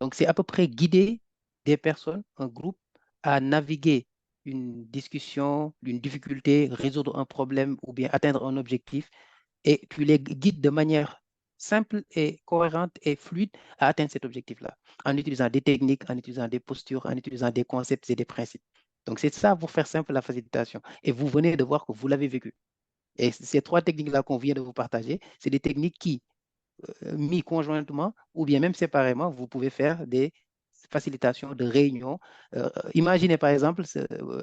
Donc, c'est à peu près guider des personnes, un groupe, à naviguer une discussion, une difficulté, résoudre un problème ou bien atteindre un objectif, et tu les guides de manière simple et cohérente et fluide à atteindre cet objectif-là, en utilisant des techniques, en utilisant des postures, en utilisant des concepts et des principes. Donc, c'est ça, pour faire simple, la facilitation. Et vous venez de voir que vous l'avez vécu. Et ces trois techniques-là qu'on vient de vous partager, c'est des techniques qui, mis conjointement ou bien même séparément, vous pouvez faire des facilitations de réunions. Imaginez par exemple,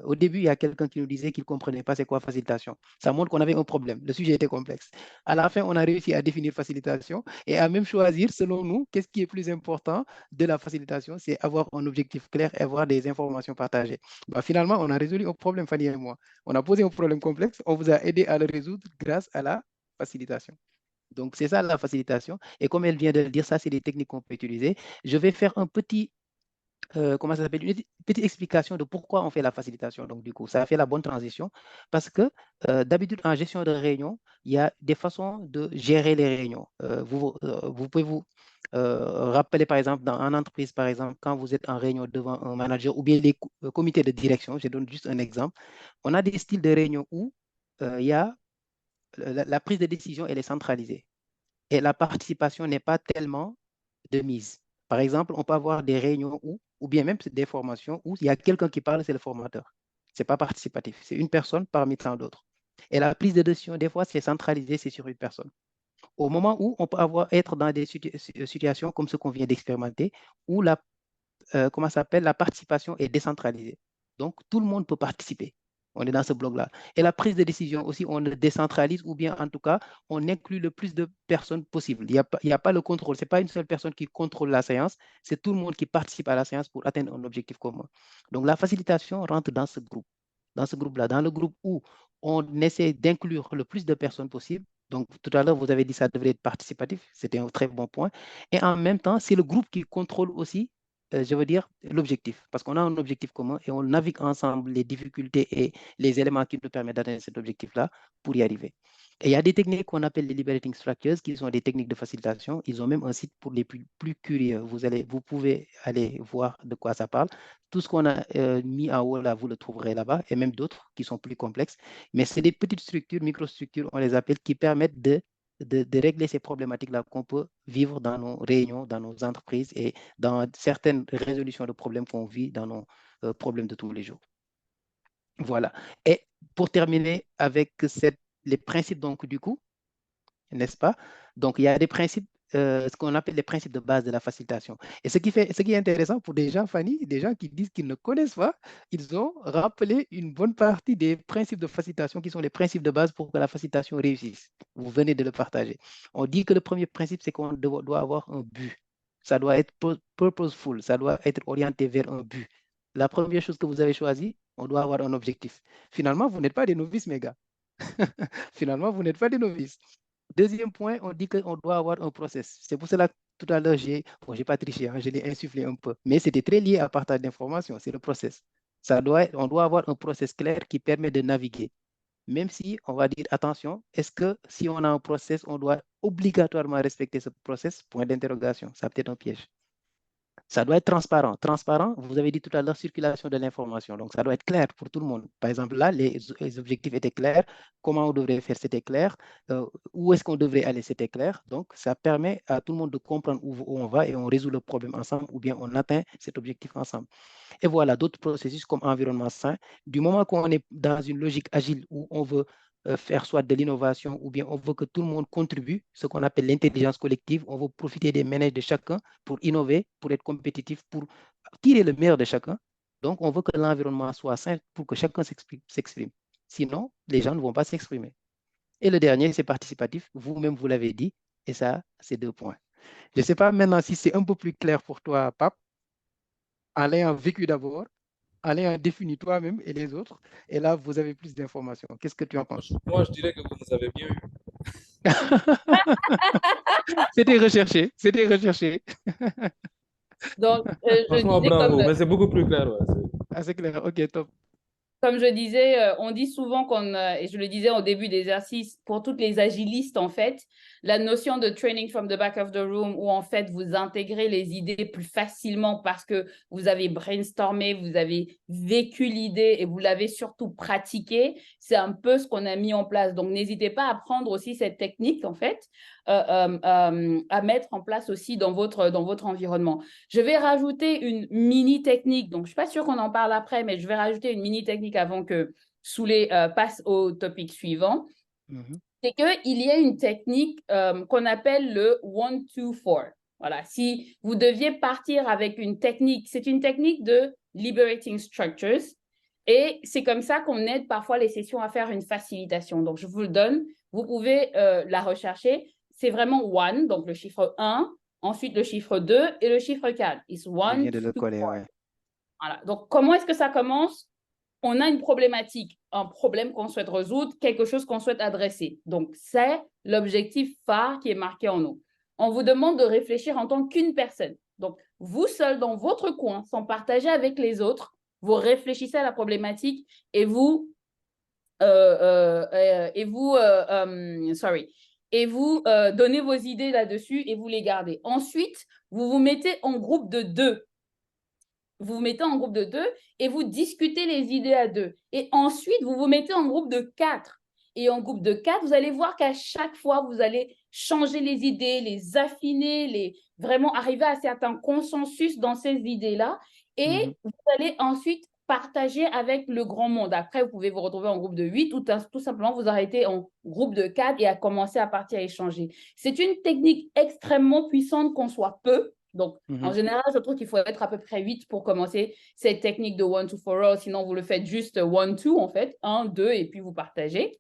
au début, il y a quelqu'un qui nous disait qu'il ne comprenait pas c'est quoi facilitation. Ça montre qu'on avait un problème. Le sujet était complexe. À la fin, on a réussi à définir facilitation et à même choisir, selon nous, qu'est-ce qui est plus important de la facilitation, c'est avoir un objectif clair et avoir des informations partagées. Bah, finalement, on a résolu un problème, Fanny et moi. On a posé un problème complexe, on vous a aidé à le résoudre grâce à la facilitation. Donc, c'est ça la facilitation. Et comme elle vient de le dire, ça, c'est des techniques qu'on peut utiliser. Je vais faire un petit, comment ça s'appelle, une petite explication de pourquoi on fait la facilitation. Donc, du coup, ça a fait la bonne transition parce que d'habitude, en gestion de réunion, il y a des façons de gérer les réunions. Vous pouvez vous rappeler, par exemple, dans une entreprise, par exemple, quand vous êtes en réunion devant un manager ou bien les comités de direction, je donne juste un exemple, on a des styles de réunion où il y a la prise de décision, elle est centralisée et la participation n'est pas tellement de mise. Par exemple, on peut avoir des réunions où ou bien même des formations où il y a quelqu'un qui parle, c'est le formateur. Ce n'est pas participatif, c'est une personne parmi tant d'autres. Et la prise de décision, des fois, c'est centralisé, c'est sur une personne. Au moment où on peut être dans des situations comme ce qu'on vient d'expérimenter, où comment ça s'appelle, la participation est décentralisée. Donc, tout le monde peut participer. On est dans ce bloc-là. Et la prise de décision aussi, on le décentralise ou bien en tout cas, on inclut le plus de personnes possible. Il n'y a pas le contrôle. Ce n'est pas une seule personne qui contrôle la séance, c'est tout le monde qui participe à la séance pour atteindre un objectif commun. Donc, la facilitation rentre dans ce groupe. Dans ce groupe-là, dans le groupe où on essaie d'inclure le plus de personnes possible. Donc, tout à l'heure, vous avez dit que ça devrait être participatif. C'était un très bon point. Et en même temps, c'est le groupe qui contrôle aussi je veux dire, l'objectif. Parce qu'on a un objectif commun et on navigue ensemble les difficultés et les éléments qui nous permettent d'atteindre cet objectif-là pour y arriver. Et il y a des techniques qu'on appelle les liberating structures, qui sont des techniques de facilitation. Ils ont même un site pour les plus curieux. Vous pouvez aller voir de quoi ça parle. Tout ce qu'on a mis en haut, là, vous le trouverez là-bas, et même d'autres qui sont plus complexes. Mais c'est des petites structures, microstructures, on les appelle, qui permettent de régler ces problématiques-là qu'on peut vivre dans nos réunions, dans nos entreprises et dans certaines résolutions de problèmes qu'on vit dans nos problèmes de tous les jours. Voilà. Et pour terminer avec les principes donc, du coup, n'est-ce pas? Donc, il y a des principes, ce qu'on appelle les principes de base de la facilitation. Et ce qui est intéressant pour des gens, Fanny, des gens qui disent qu'ils ne connaissent pas, ils ont rappelé une bonne partie des principes de facilitation qui sont les principes de base pour que la facilitation réussisse. Vous venez de le partager. On dit que le premier principe, c'est qu'on doit avoir un but. Ça doit être purposeful, ça doit être orienté vers un but. La première chose que vous avez choisie, on doit avoir un objectif. Finalement, vous n'êtes pas des novices, mes gars. Finalement, vous n'êtes pas des novices. Deuxième point, on dit qu'on doit avoir un process. C'est pour cela que tout à l'heure, j'ai pas triché, hein, je l'ai insufflé un peu. Mais c'était très lié à partage d'informations, c'est le process. On doit avoir un process clair qui permet de naviguer. Même si on va dire, attention, est-ce que si on a un process, on doit obligatoirement respecter ce process? Point d'interrogation, ça peut être un piège. Ça doit être transparent. Transparent, vous avez dit tout à l'heure, circulation de l'information. Donc, ça doit être clair pour tout le monde. Par exemple, là, les objectifs étaient clairs. Comment on devrait faire, c'était clair. Où est-ce qu'on devrait aller, c'était clair. Donc, ça permet à tout le monde de comprendre où on va et on résout le problème ensemble ou bien on atteint cet objectif ensemble. Et voilà, d'autres processus comme environnement sain. Du moment qu'on est dans une logique agile où on veut faire soit de l'innovation ou bien on veut que tout le monde contribue, ce qu'on appelle l'intelligence collective. On veut profiter des ménages de chacun pour innover, pour être compétitif, pour tirer le meilleur de chacun. Donc, on veut que l'environnement soit sain pour que chacun s'exprime. Sinon, les gens ne vont pas s'exprimer. Et le dernier, c'est participatif. Vous-même, vous l'avez dit. Et ça, c'est 2 points. Je ne sais pas maintenant si c'est un peu plus clair pour toi, Pape, en l'ayant vécu d'abord, en l'ayant défini toi-même et les autres. Et là, vous avez plus d'informations. Qu'est-ce que tu en penses? Moi, je dirais que vous nous avez bien eu. C'était recherché. C'était recherché. Donc, Franchement, bravo. Mais c'est beaucoup plus clair. Ouais. Ah, c'est clair. OK, top. Comme je disais, on dit souvent et je le disais au début d'exercice, pour toutes les agilistes, en fait, la notion de training from the back of the room, où en fait, vous intégrez les idées plus facilement parce que vous avez brainstormé, vous avez vécu l'idée et vous l'avez surtout pratiqué, c'est un peu ce qu'on a mis en place. Donc, n'hésitez pas à prendre aussi cette technique, en fait, à mettre en place aussi dans votre environnement. Je vais rajouter une mini technique, donc je ne suis pas sûre qu'on en parle après, mais je vais rajouter une mini technique avant que Souley passe au topic suivant. C'est qu'il y a une technique qu'on appelle le 1, 2, 4. Voilà, si vous deviez partir avec une technique, c'est une technique de liberating structures et c'est comme ça qu'on aide parfois les sessions à faire une facilitation. Donc, je vous le donne, vous pouvez la rechercher. C'est vraiment 1, donc le chiffre 1, ensuite le chiffre 2 et le chiffre 4. It's 1, 2, 4. Ouais. Voilà. Donc, comment est-ce que ça commence? On a une problématique, un problème qu'on souhaite résoudre, quelque chose qu'on souhaite adresser. Donc, c'est l'objectif phare qui est marqué en nous. On vous demande de réfléchir en tant qu'une personne. Donc, vous seul dans votre coin, sans partager avec les autres, vous réfléchissez à la problématique et vous donnez vos idées là-dessus et vous les gardez. Ensuite, vous vous mettez en groupe de 2. Vous vous mettez en groupe de 2 et vous discutez les idées à 2. Et ensuite, vous vous mettez en groupe de 4. Et en groupe de 4, vous allez voir qu'à chaque fois, vous allez changer les idées, les affiner, vraiment arriver à certains consensus dans ces idées-là. et vous allez ensuite partager avec le grand monde. Après, vous pouvez vous retrouver en groupe de 8 ou tout simplement vous arrêter en groupe de 4 et à commencer à partir à échanger. C'est une technique extrêmement puissante qu'on soit peu. Donc, en général, je trouve qu'il faut être à peu près 8 pour commencer cette technique de one, two, for all. Sinon, vous le faites juste one, two, en fait, 1, 2, et puis vous partagez.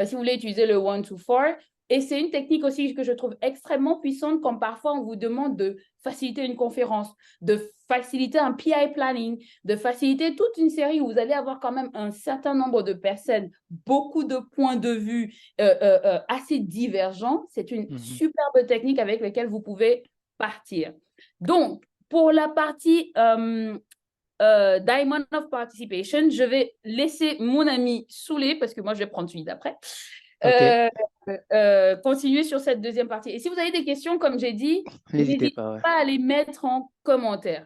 Si vous voulez utiliser le one, two, four, et c'est une technique aussi que je trouve extrêmement puissante quand parfois on vous demande de faciliter une conférence, de faciliter un PI planning, de faciliter toute une série où vous allez avoir quand même un certain nombre de personnes, beaucoup de points de vue assez divergents. C'est une superbe technique avec laquelle vous pouvez partir. Donc, pour la partie Diamond of Participation, je vais laisser mon ami Soulé, parce que moi, je vais prendre celui d'après, continuer sur cette deuxième partie. Et si vous avez des questions, comme j'ai dit, n'hésitez pas à les mettre en commentaire.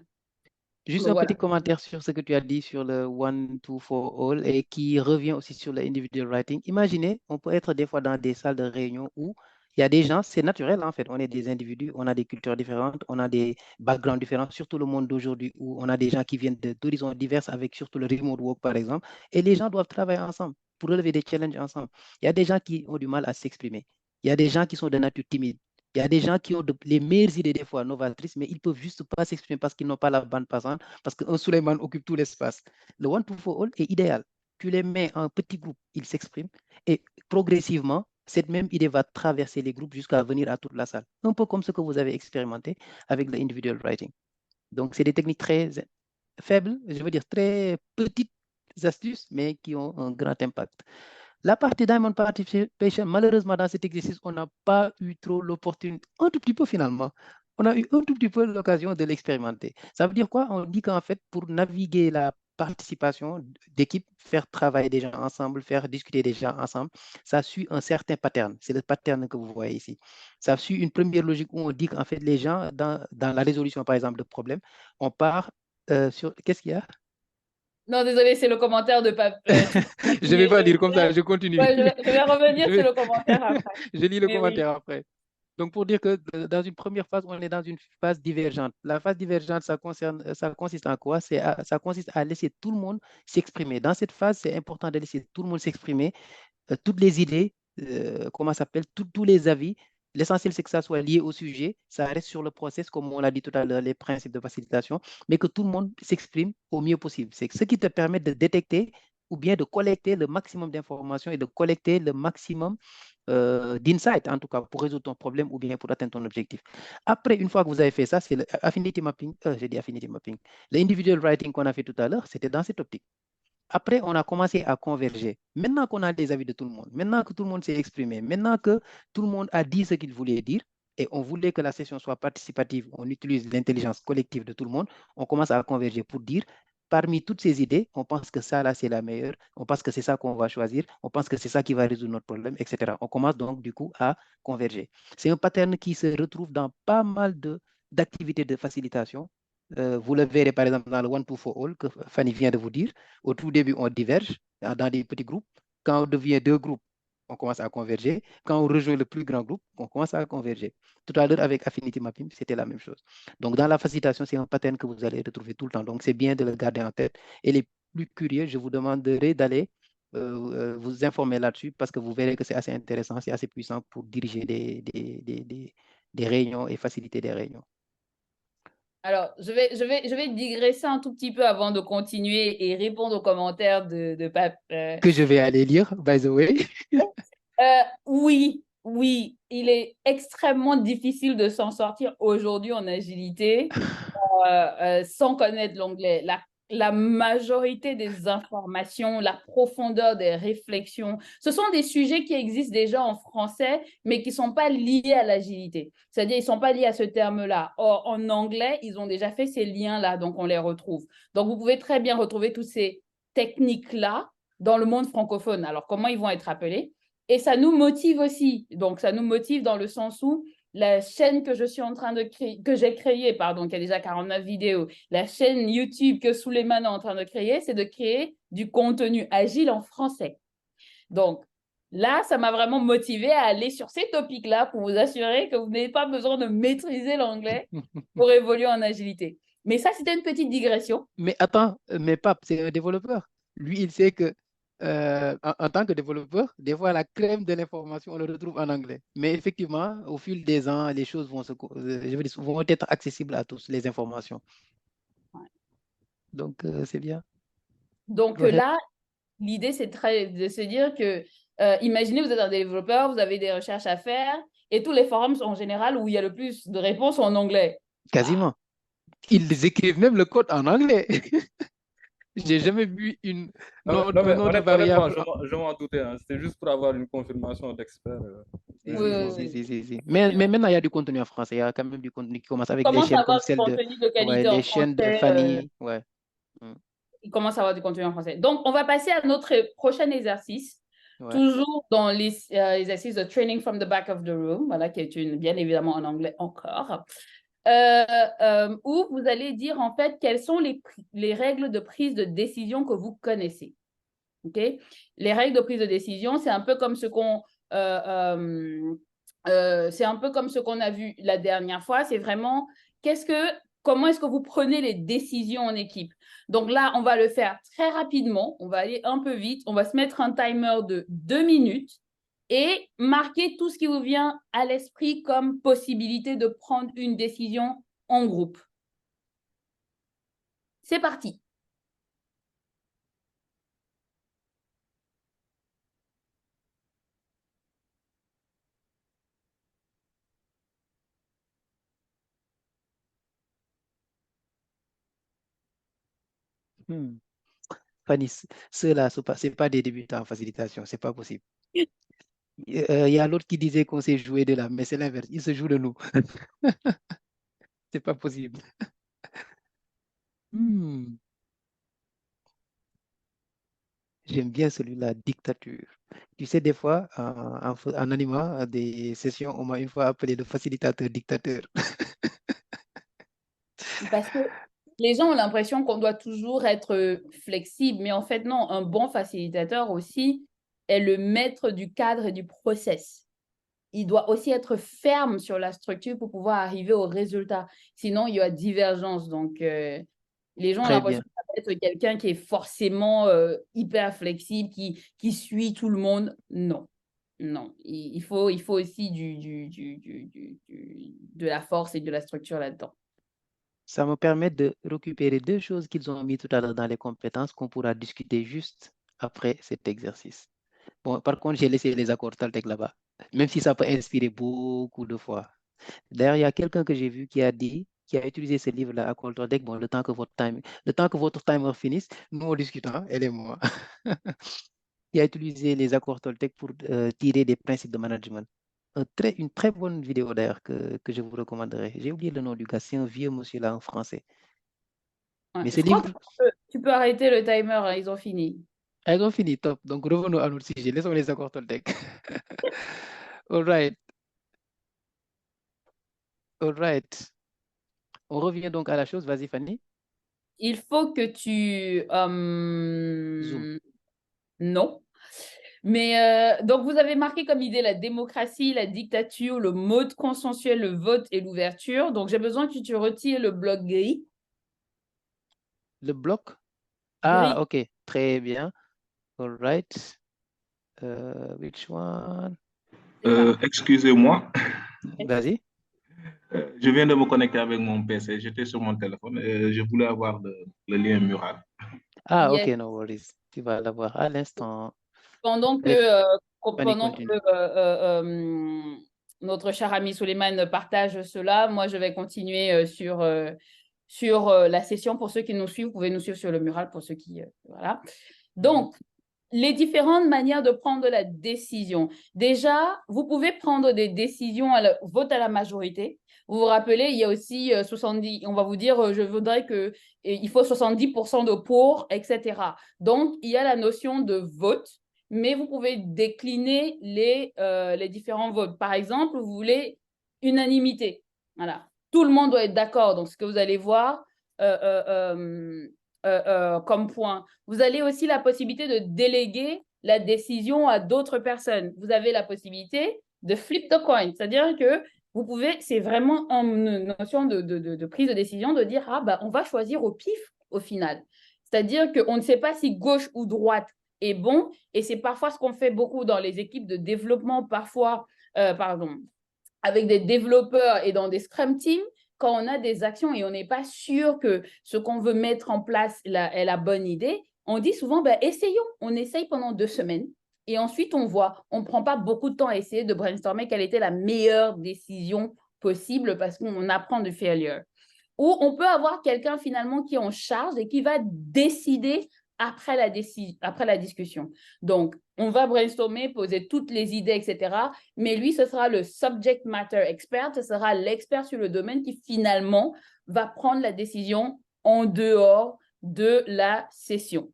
Juste un petit commentaire sur ce que tu as dit sur le one, two, for all et qui revient aussi sur le individual writing. Imaginez, on peut être des fois dans des salles de réunion où il y a des gens, c'est naturel en fait, on est des individus, on a des cultures différentes, on a des backgrounds différents, surtout le monde d'aujourd'hui où on a des gens qui viennent d'horizons divers avec surtout le remote work par exemple, et les gens doivent travailler ensemble pour relever des challenges ensemble. Il y a des gens qui ont du mal à s'exprimer, il y a des gens qui sont de nature timide, il y a des gens qui ont les meilleures idées des fois novatrices, mais ils ne peuvent juste pas s'exprimer parce qu'ils n'ont pas la bande passante, parce qu'un Suleiman occupe tout l'espace. Le one to for all est idéal. Tu les mets en petits groupes, ils s'expriment et progressivement, cette même idée va traverser les groupes jusqu'à venir à toute la salle. Un peu comme ce que vous avez expérimenté avec le individual writing. Donc, c'est des techniques très faibles, je veux dire très petites astuces, mais qui ont un grand impact. La partie Diamond Participation, malheureusement, dans cet exercice, on n'a pas eu trop l'opportunité, un tout petit peu finalement, on a eu un tout petit peu l'occasion de l'expérimenter. Ça veut dire quoi? On dit qu'en fait, pour naviguer la participation d'équipe, faire travailler des gens ensemble, faire discuter des gens ensemble, ça suit un certain pattern. C'est le pattern que vous voyez ici. Ça suit une première logique où on dit qu'en fait, les gens, dans la résolution, par exemple, de problèmes, on part sur... Qu'est-ce qu'il y a? Non, désolé, c'est le commentaire de Pape. Je ne vais pas dire comme ça, je continue. Ouais, je vais revenir sur le commentaire après. Je lis le commentaire après. Donc, pour dire que dans une première phase, on est dans une phase divergente. La phase divergente, ça consiste en quoi? Ça consiste à laisser tout le monde s'exprimer. Dans cette phase, c'est important de laisser tout le monde s'exprimer, toutes les idées, comment ça s'appelle, tous les avis. L'essentiel, c'est que ça soit lié au sujet. Ça reste sur le process, comme on l'a dit tout à l'heure, les principes de facilitation, mais que tout le monde s'exprime au mieux possible. C'est ce qui te permet de détecter ou bien de collecter le maximum d'informations et de collecter le maximum d'insight, en tout cas, pour résoudre ton problème ou bien pour atteindre ton objectif. Après, une fois que vous avez fait ça, c'est l'affinity mapping. J'ai dit affinity mapping. L'individual writing qu'on a fait tout à l'heure, c'était dans cette optique. Après, on a commencé à converger. Maintenant qu'on a les avis de tout le monde, maintenant que tout le monde s'est exprimé, maintenant que tout le monde a dit ce qu'il voulait dire, et on voulait que la session soit participative, on utilise l'intelligence collective de tout le monde, on commence à converger pour dire, parmi toutes ces idées, on pense que ça, là, c'est la meilleure, on pense que c'est ça qu'on va choisir, on pense que c'est ça qui va résoudre notre problème, etc. On commence donc, du coup, à converger. C'est un pattern qui se retrouve dans pas mal d'activités de facilitation. Vous le verrez par exemple dans le one, two, for all que Fanny vient de vous dire. Au tout début, on diverge dans des petits groupes. Quand on devient 2 groupes, on commence à converger. Quand on rejoint le plus grand groupe, on commence à converger. Tout à l'heure, avec Affinity Mapping, c'était la même chose. Donc, dans la facilitation, c'est un pattern que vous allez retrouver tout le temps. Donc, c'est bien de le garder en tête. Et les plus curieux, je vous demanderai d'aller vous informer là-dessus parce que vous verrez que c'est assez intéressant, c'est assez puissant pour diriger des réunions et faciliter des réunions. Alors, je vais digresser un tout petit peu avant de continuer et répondre aux commentaires de Pape. Que je vais aller lire, by the way. Oui, il est extrêmement difficile de s'en sortir aujourd'hui en agilité sans connaître l'anglais. La majorité des informations, la profondeur des réflexions, ce sont des sujets qui existent déjà en français, mais qui ne sont pas liés à l'agilité. C'est-à-dire, ils ne sont pas liés à ce terme-là. Or, en anglais, ils ont déjà fait ces liens-là, donc on les retrouve. Donc, vous pouvez très bien retrouver toutes ces techniques-là dans le monde francophone. Alors, comment ils vont être appelés? Et ça nous motive aussi. Donc, ça nous motive dans le sens où la chaîne que je suis en train de créer, que j'ai créée, pardon, qui a déjà 49 vidéos, la chaîne YouTube que Suleiman est en train de créer, c'est de créer du contenu agile en français. Donc, là, ça m'a vraiment motivé à aller sur ces topics-là pour vous assurer que vous n'avez pas besoin de maîtriser l'anglais pour évoluer en agilité. Mais ça, c'était une petite digression. Mais attends, mais Pape, c'est un développeur. Lui, il sait que en tant que développeur, des fois, la crème de l'information, on le retrouve en anglais. Mais effectivement, au fil des ans, les choses je veux dire, vont être accessibles à tous, les informations. Ouais. Donc, c'est bien. Donc Go ahead. là, l'idée, c'est de se dire que, imaginez, vous êtes un développeur, vous avez des recherches à faire, et tous les forums en général où il y a le plus de réponses sont en anglais. Quasiment. Ils écrivent même le code en anglais. J'ai jamais vu Non, mais un nom de honnêtement, variable. je m'en doutais, hein. C'était juste pour avoir une confirmation d'expert. Si, Oui, si, oui, si, si, oui. si, si, si. Mais maintenant, il y a du contenu en français. Il y a quand même du contenu qui commence avec des Commence à chaînes comme avoir du celle de, contenu de ouais, qualité en les chaînes de français. Fanny. Ouais. Mm. Il commence à avoir du contenu en français. Donc, on va passer à notre prochain exercice, Ouais. toujours dans l'exercice de Training from the Back of the Room, voilà, qui est bien évidemment en anglais encore, où vous allez dire en fait quelles sont les règles de prise de décision que vous connaissez. Okay? Les règles de prise de décision, c'est un peu comme ce qu'on c'est un peu comme ce qu'on a vu la dernière fois. C'est vraiment comment est-ce que vous prenez les décisions en équipe. Donc là, on va le faire très rapidement. On va aller un peu vite. On va se mettre un timer de 2 minutes et marquer tout ce qui vous vient à l'esprit comme possibilité de prendre une décision en groupe. C'est parti. Hmm. Fanny, ceux-là, c'est pas des débutants en facilitation, c'est pas possible. Il y a l'autre qui disait qu'on s'est joué de là, mais c'est l'inverse. Il se joue de nous. C'est pas possible. Hmm. J'aime bien celui-là, dictature. Tu sais, des fois, en animant des sessions, on m'a une fois appelé le facilitateur dictateur. Parce que les gens ont l'impression qu'on doit toujours être flexible, mais en fait, non, un bon facilitateur aussi est le maître du cadre et du process. Il doit aussi être ferme sur la structure pour pouvoir arriver au résultat. Sinon, il y a divergence. Donc, les gens ont Très l'impression bien. que ça va être quelqu'un qui est forcément hyper flexible, qui suit tout le monde. Non, non. Il faut aussi de la force et de la structure là-dedans. Ça me permet de récupérer deux choses qu'ils ont mis tout à l'heure dans les compétences qu'on pourra discuter juste après cet exercice. Bon, par contre, j'ai laissé les accords Toltec là-bas, même si ça peut inspirer beaucoup de fois. D'ailleurs, il y a quelqu'un que j'ai vu qui a utilisé ce livre-là, accords Toltec, bon, le temps que votre timer finisse, nous on discute, hein, elle et moi. Qui a utilisé les accords Toltec pour tirer des principes de management. Une très bonne vidéo d'ailleurs que je vous recommanderais. J'ai oublié le nom du gars, c'est un vieux monsieur là en français. Ouais. Mais ce Je crois livre, que tu peux arrêter le timer, hein, ils ont fini. elles ont fini, top. Donc revenons à notre sujet, laissons les accords Toltec. All right, all right. On revient donc à la chose, vas-y Fanny. Il faut que tu... Zoom. Non. Mais donc, vous avez marqué comme idée la démocratie, la dictature, le mode consensuel, le vote et l'ouverture. Donc, j'ai besoin que tu retires le bloc gris. Le bloc. Gris. Ah, ok, très bien. All right. Which one? C'est ça. Excusez-moi, Vas-y. je viens de me connecter avec mon PC. J'étais sur mon téléphone. Je voulais avoir le lien mural. Ah, ok, Yes. no worries. Tu vas l'avoir à l'instant. Pendant que, Bref, Fanny, pendant que continue. notre cher ami Souleymane partage cela, moi, je vais continuer sur la session. Pour ceux qui nous suivent, vous pouvez nous suivre sur le mural pour ceux qui... voilà. Donc, les différentes manières de prendre la décision. Déjà, vous pouvez prendre des décisions vote à la majorité. Vous vous rappelez, il y a aussi 70, on va vous dire, je voudrais il faut 70% de pour, etc. Donc, il y a la notion de vote, mais vous pouvez décliner les différents votes. Par exemple, vous voulez unanimité. Voilà. Tout le monde doit être d'accord. Donc, ce que vous allez voir, comme point. Vous avez aussi la possibilité de déléguer la décision à d'autres personnes. Vous avez la possibilité de flip the coin, c'est-à-dire que vous pouvez, c'est vraiment une notion de prise de décision de dire, ah, bah, on va choisir au pif au final. C'est-à-dire qu'on ne sait pas si gauche ou droite est bon, et c'est parfois ce qu'on fait beaucoup dans les équipes de développement, parfois, avec des développeurs et dans des Scrum Teams, quand on a des actions et on n'est pas sûr que ce qu'on veut mettre en place est la bonne idée, on dit souvent, ben, essayons, on essaye pendant 2 semaines et ensuite on voit. On ne prend pas beaucoup de temps à essayer de brainstormer quelle était la meilleure décision possible parce qu'on apprend de failure. Ou on peut avoir quelqu'un finalement qui est en charge et qui va décider après la discussion. Donc, on va brainstormer, poser toutes les idées, etc. Mais lui, ce sera le subject matter expert, ce sera l'expert sur le domaine qui finalement va prendre la décision en dehors de la session.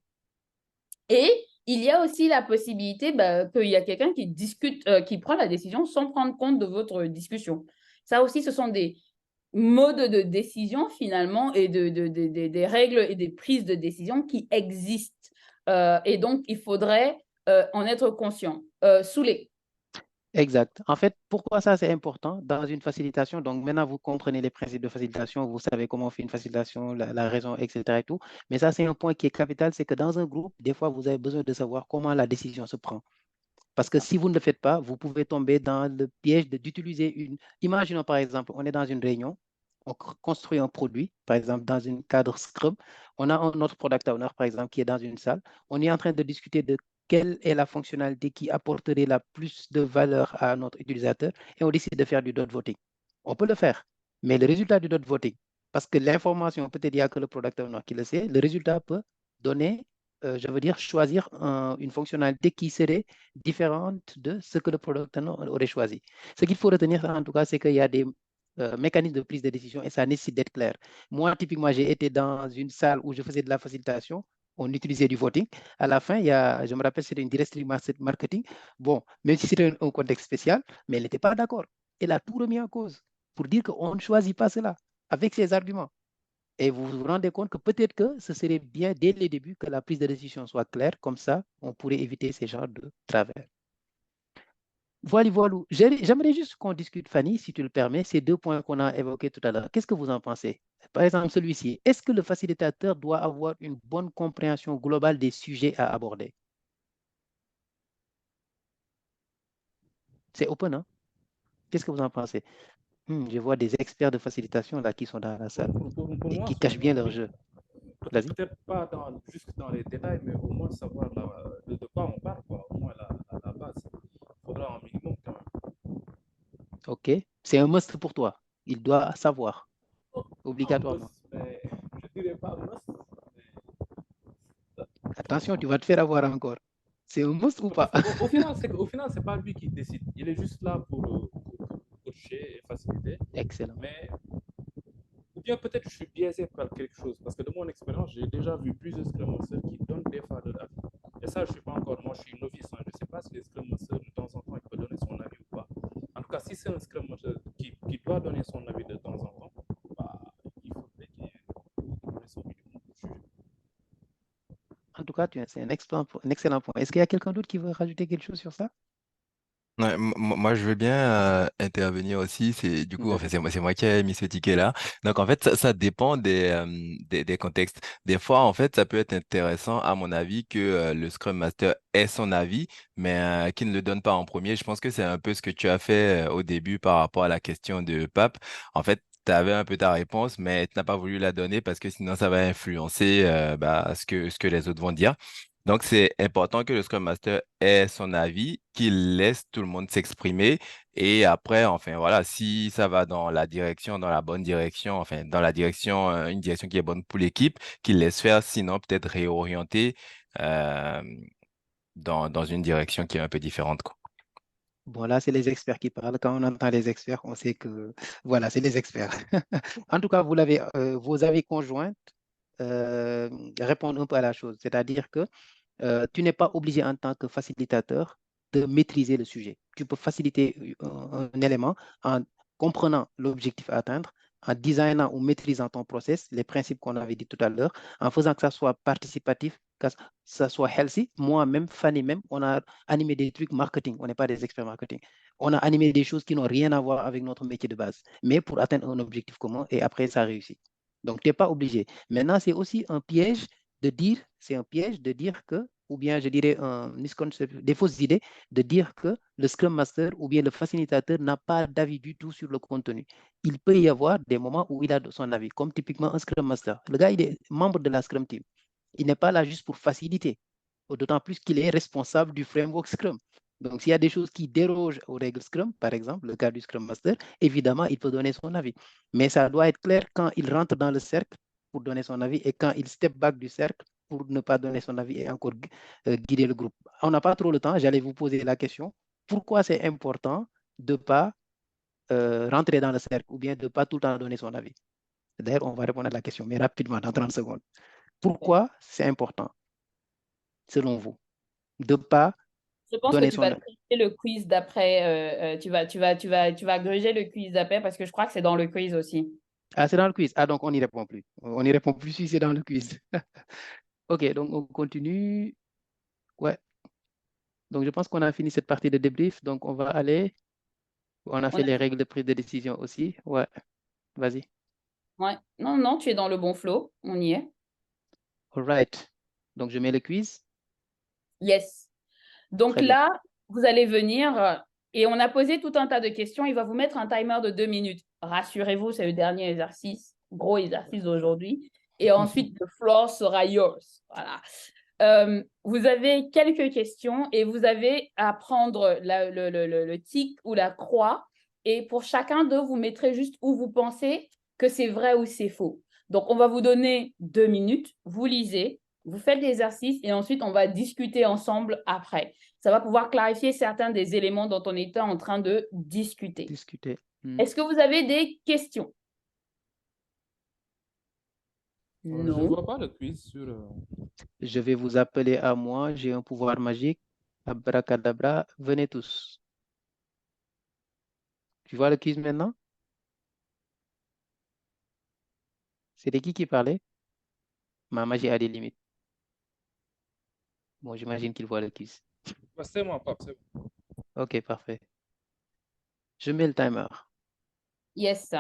Et il y a aussi la possibilité qu'il y a quelqu'un qui discute, qui prend la décision sans prendre compte de votre discussion. Ça aussi, ce sont des modes de décision finalement et des règles et des prises de décision qui existent. Et donc, il faudrait en être conscient. Soulé. Exact. En fait, pourquoi ça c'est important dans une facilitation? Donc maintenant, vous comprenez les principes de facilitation, vous savez comment on fait une facilitation, la raison, etc. et tout. Mais ça, c'est un point qui est capital, c'est que dans un groupe, des fois, vous avez besoin de savoir comment la décision se prend. Parce que si vous ne le faites pas, vous pouvez tomber dans le piège d'utiliser une... Imaginons par exemple, on est dans une réunion, on construit un produit, par exemple dans un cadre Scrum, on a un autre product owner, par exemple, qui est dans une salle, on est en train de discuter de quelle est la fonctionnalité qui apporterait la plus de valeur à notre utilisateur et on décide de faire du dot voting. On peut le faire, mais le résultat du dot voting, parce que l'information, peut-être il n'y a que le product owner qui le sait, le résultat peut donner, je veux dire, choisir une fonctionnalité qui serait différente de ce que le product owner aurait choisi. Ce qu'il faut retenir, en tout cas, c'est qu'il y a des mécanismes de prise de décision et ça nécessite d'être clair. Moi, typiquement, j'ai été dans une salle où je faisais de la facilitation, on utilisait du voting. À la fin, je me rappelle, c'était une directrice marketing. Bon, même si c'était un contexte spécial, mais elle n'était pas d'accord. Elle a tout remis en cause pour dire qu'on ne choisit pas cela avec ses arguments. Et vous vous rendez compte que peut-être que ce serait bien dès le début que la prise de décision soit claire, comme ça, on pourrait éviter ces genres de travers. Voilà. J'aimerais juste qu'on discute, Fanny, si tu le permets, ces 2 points qu'on a évoqués tout à l'heure. Qu'est-ce que vous en pensez? Par exemple, celui-ci, est-ce que le facilitateur doit avoir une bonne compréhension globale des sujets à aborder? C'est open, hein? Qu'est-ce que vous en pensez? Je vois des experts de facilitation là qui sont dans la salle Pour et moi, qui cachent bien leur jeu. Vas-y. peut-être pas juste dans les détails, mais au moins savoir de quoi on parle, quoi. Au moins la base. Il faudra un minimum quand même. OK. C'est un must pour toi. Il doit savoir, Non, obligatoirement. mais je dirais pas must. Attention, tu vas te faire avoir encore. C'est un must ou pas? Au final, c'est pas lui qui décide. Il est juste là pour coacher et faciliter. Excellent. Mais, ou bien peut-être je suis biaisé par quelque chose. Parce que de mon expérience, j'ai déjà vu plusieurs Scrum Masters qui donnent des fois de l'avis. Et ça, je suis pas encore, moi je suis novice. Hein. Je ne sais pas si les Scrum Masters, de temps en temps, il peut donner son avis ou pas. En tout cas, si c'est un Scrum Master qui doit donner son avis de temps en temps, bah, il faudrait qu'il donne son minimum pour juger. En tout cas, c'est un excellent point. Est-ce qu'il y a quelqu'un d'autre qui veut rajouter quelque chose sur ça? Ouais, moi, je veux bien intervenir aussi. C'est du coup, en fait, Vas-y. c'est moi qui ai mis ce ticket-là. Donc, en fait, ça dépend des contextes. Des fois, en fait, ça peut être intéressant, à mon avis, que le Scrum Master ait son avis, mais qu'il ne le donne pas en premier. Je pense que c'est un peu ce que tu as fait au début par rapport à la question de Pape. En fait, tu avais un peu ta réponse, mais tu n'as pas voulu la donner parce que sinon, ça va influencer ce que les autres vont dire. Donc, c'est important que le Scrum Master ait son avis, qu'il laisse tout le monde s'exprimer. Et après, enfin, voilà, si ça va dans la direction, dans la bonne direction, enfin, dans la direction, une direction qui est bonne pour l'équipe, qu'il laisse faire, sinon peut-être réorienter euh, dans une direction qui est un peu différente, quoi. Bon, là, c'est les experts qui parlent. Quand on entend les experts, on sait que, voilà, c'est les experts. En tout cas, vos avis conjoints répondent un peu à la chose. C'est-à-dire que tu n'es pas obligé en tant que facilitateur de maîtriser le sujet. Tu peux faciliter un élément en comprenant l'objectif à atteindre, en designant ou maîtrisant ton process, les principes qu'on avait dit tout à l'heure, en faisant que ça soit participatif, que ça soit healthy. Moi-même, Fanny même, on a animé des trucs marketing. On n'est pas des experts marketing. On a animé des choses qui n'ont rien à voir avec notre métier de base, mais pour atteindre un objectif commun et après, ça réussit. Donc, tu n'es pas obligé. Maintenant, c'est aussi un piège de dire, c'est un piège de dire que, ou bien je dirais des fausses idées, de dire que le Scrum Master ou bien le facilitateur n'a pas d'avis du tout sur le contenu. Il peut y avoir des moments où il a son avis, comme typiquement un Scrum Master. Le gars, il est membre de la Scrum Team. Il n'est pas là juste pour faciliter, d'autant plus qu'il est responsable du framework Scrum. Donc, s'il y a des choses qui dérogent aux règles Scrum, par exemple, le cas du Scrum Master, évidemment, il peut donner son avis. Mais ça doit être clair quand il rentre dans le cercle pour donner son avis et quand il step back du cercle pour ne pas donner son avis et encore guider le groupe. On n'a pas trop le temps, j'allais vous poser la question. Pourquoi c'est important de ne pas rentrer dans le cercle ou bien de ne pas tout le temps donner son avis? D'ailleurs, on va répondre à la question, mais rapidement, dans 30 secondes. Pourquoi c'est important, selon vous, de ne pas Je pense que donner tu son vas avis? tricher le quiz d'après. Tu vas gruger le quiz d'après parce que je crois que c'est dans le quiz aussi. Ah, c'est dans le quiz. Ah, donc on n'y répond plus. On n'y répond plus si c'est dans le quiz. OK, donc on continue. Ouais. Donc je pense qu'on a fini cette partie de débrief. Donc on va aller. On a On fait a- les règles de prise de décision aussi. Ouais, vas-y. Ouais. Non, non, tu es dans le bon flow. On y est. All right. Donc je mets le quiz. Yes. Donc Très bien. là, vous allez venir et on a posé tout un tas de questions. Il va vous mettre un timer de 2 minutes. Rassurez-vous, c'est le dernier exercice, gros exercice d'aujourd'hui. Et ensuite, le floor sera yours. Voilà. Vous avez quelques questions et vous avez à prendre le tic ou la croix. Et pour chacun d'eux, vous mettrez juste où vous pensez que c'est vrai ou c'est faux. Donc, on va vous donner 2 minutes. Vous lisez, vous faites l'exercice et ensuite, on va discuter ensemble après. Ça va pouvoir clarifier certains des éléments dont on était en train de discuter. Discuter. Est-ce que vous avez des questions? Je ne Non. vois pas le quiz sur. Je vais vous appeler à moi. J'ai un pouvoir magique. Abracadabra. Venez tous. Tu vois le quiz maintenant? C'était qui parlait? Ma magie a des limites. Bon, j'imagine qu'il voit le quiz. Bah, c'est moi, Pape, c'est bon. OK, parfait. Je mets le timer. Yes.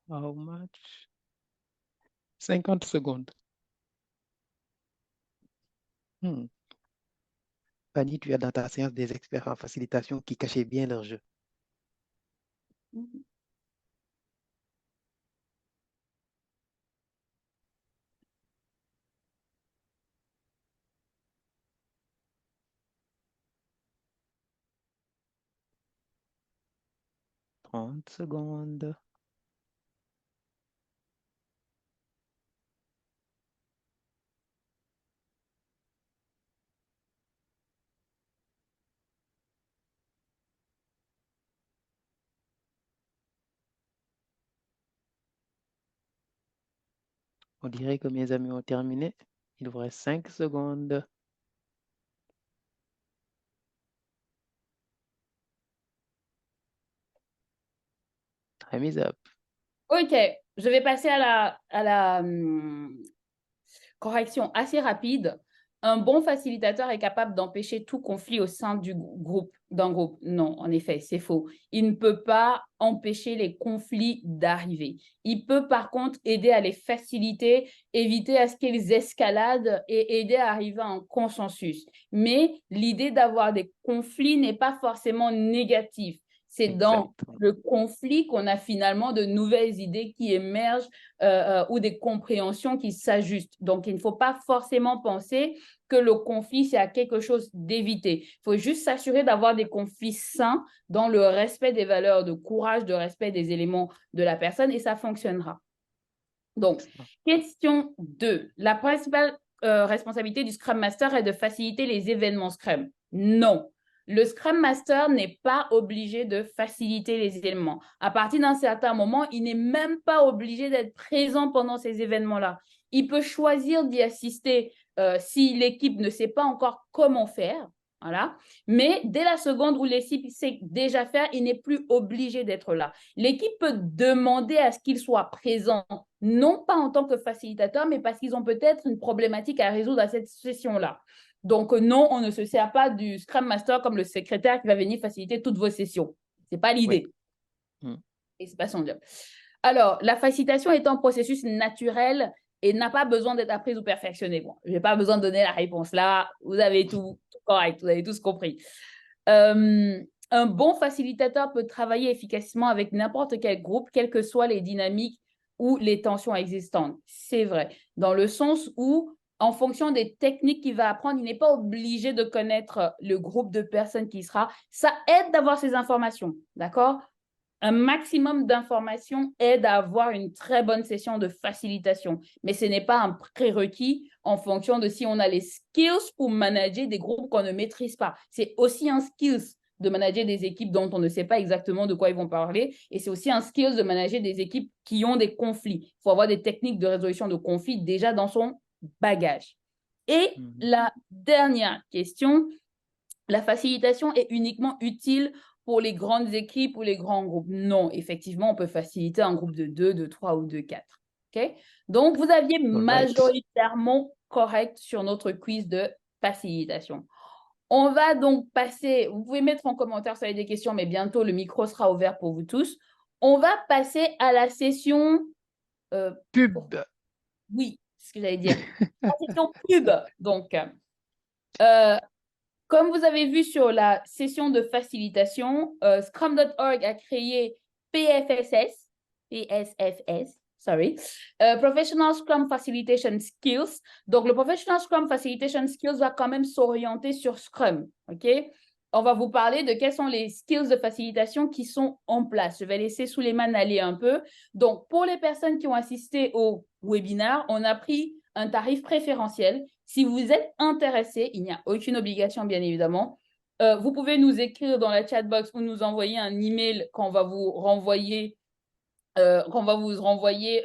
How much? 50 secondes. Fanny, tu as dans ta séance des experts en facilitation qui cachaient bien leur jeu. « 30 secondes. On dirait que mes amis ont terminé. Il vous reste 5 secondes. Time is up. OK, je vais passer à la correction assez rapide. un bon facilitateur est capable d'empêcher tout conflit au sein d'un groupe. Non, en effet, c'est faux. Il ne peut pas empêcher les conflits d'arriver. Il peut par contre aider à les faciliter, éviter à ce qu'ils escaladent et aider à arriver à un consensus. Mais l'idée d'avoir des conflits n'est pas forcément négative. C'est dans le conflit qu'on a finalement de nouvelles idées qui émergent ou des compréhensions qui s'ajustent. Donc, il ne faut pas forcément penser que le conflit, c'est à quelque chose d'éviter. Il faut juste s'assurer d'avoir des conflits sains dans le respect des valeurs de courage, de respect des éléments de la personne et ça fonctionnera. Donc, question 2. La principale responsabilité du Scrum Master est de faciliter les événements Scrum. Non. Le Scrum Master n'est pas obligé de faciliter les éléments. À partir d'un certain moment, il n'est même pas obligé d'être présent pendant ces événements-là. Il peut choisir d'y assister si l'équipe ne sait pas encore comment faire. Voilà. Mais dès la seconde où l'équipe sait déjà faire, il n'est plus obligé d'être là. L'équipe peut demander à ce qu'il soit présent, non pas en tant que facilitateur, mais parce qu'ils ont peut-être une problématique à résoudre à cette session-là. Donc, non, on ne se sert pas du Scrum Master comme le secrétaire qui va venir faciliter toutes vos sessions. Ce n'est pas l'idée. Oui. Et ce n'est pas son job. Alors, la facilitation est un processus naturel et n'a pas besoin d'être apprise ou perfectionnée. Bon, je n'ai pas besoin de donner la réponse là. Vous avez tout correct, vous avez tous compris. Un bon facilitateur peut travailler efficacement avec n'importe quel groupe, quelles que soient les dynamiques ou les tensions existantes. C'est vrai. Dans le sens où, en fonction des techniques qu'il va apprendre, il n'est pas obligé de connaître le groupe de personnes qui sera. Ça aide d'avoir ces informations, d'accord? Un maximum d'informations aide à avoir une très bonne session de facilitation, mais ce n'est pas un prérequis en fonction de si on a les skills pour manager des groupes qu'on ne maîtrise pas. C'est aussi un skills de manager des équipes dont on ne sait pas exactement de quoi ils vont parler, et c'est aussi un skills de manager des équipes qui ont des conflits. Il faut avoir des techniques de résolution de conflits déjà dans son bagage. Et la dernière question, la facilitation est uniquement utile pour les grandes équipes ou les grands groupes. Non, effectivement, on peut faciliter un groupe de 2, de 3 ou de 4. Okay? Donc, vous aviez majoritairement correct sur notre quiz de facilitation. On va donc passer, vous pouvez mettre en commentaire si vous avez des questions, mais bientôt, le micro sera ouvert pour vous tous. On va passer à la session... pub. Oui, c'est ce que j'allais dire. La session pub. Donc, comme vous avez vu sur la session de facilitation, Scrum.org a créé PSFS, Professional Scrum Facilitation Skills. Donc, le Professional Scrum Facilitation Skills va quand même s'orienter sur Scrum, OK? On va vous parler de quels sont les skills de facilitation qui sont en place. Je vais laisser Souleymane aller un peu. Donc, pour les personnes qui ont assisté au webinaire, on a pris un tarif préférentiel. Si vous êtes intéressé, il n'y a aucune obligation, bien évidemment. Vous pouvez nous écrire dans la chat box ou nous envoyer un email qu'on va vous renvoyer, qu'on va vous renvoyer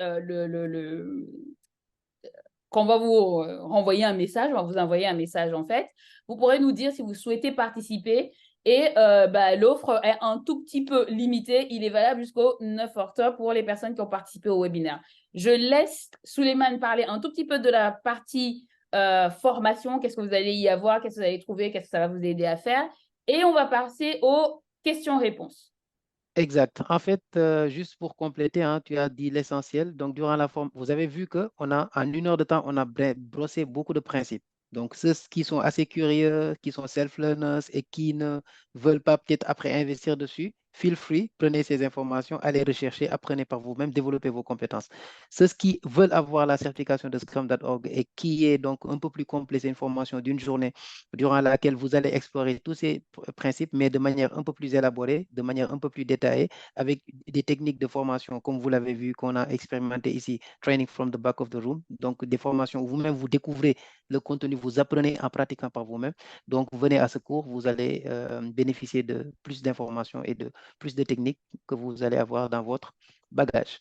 un message. On va vous envoyer un message, en fait. Vous pourrez nous dire si vous souhaitez participer. Et l'offre est un tout petit peu limitée. Il est valable jusqu'au 9 octobre pour les personnes qui ont participé au webinaire. Je laisse Souleymane parler un tout petit peu de la partie formation. Qu'est-ce que vous allez y avoir? Qu'est-ce que vous allez trouver? Qu'est-ce que ça va vous aider à faire? Et on va passer aux questions-réponses. Exact. En fait, juste pour compléter, hein, tu as dit l'essentiel. Donc, durant la forme, vous avez vu qu'on a, en 1 heure de temps, on a brossé beaucoup de principes. Donc, ceux qui sont assez curieux, qui sont self-learners et qui ne veulent pas peut-être après investir dessus, feel free, prenez ces informations, allez rechercher, apprenez par vous-même, développez vos compétences. Ceux qui veulent avoir la certification de Scrum.org et qui est donc un peu plus complet, c'est une formation d'une journée durant laquelle vous allez explorer tous ces principes, mais de manière un peu plus élaborée, de manière un peu plus détaillée, avec des techniques de formation, comme vous l'avez vu, qu'on a expérimenté ici, Training from the Back of the Room. Donc, des formations où vous-même, vous découvrez le contenu, vous apprenez en pratiquant par vous-même. Donc, venez à ce cours, vous allez bénéficier de plus d'informations et de plus de techniques que vous allez avoir dans votre bagage.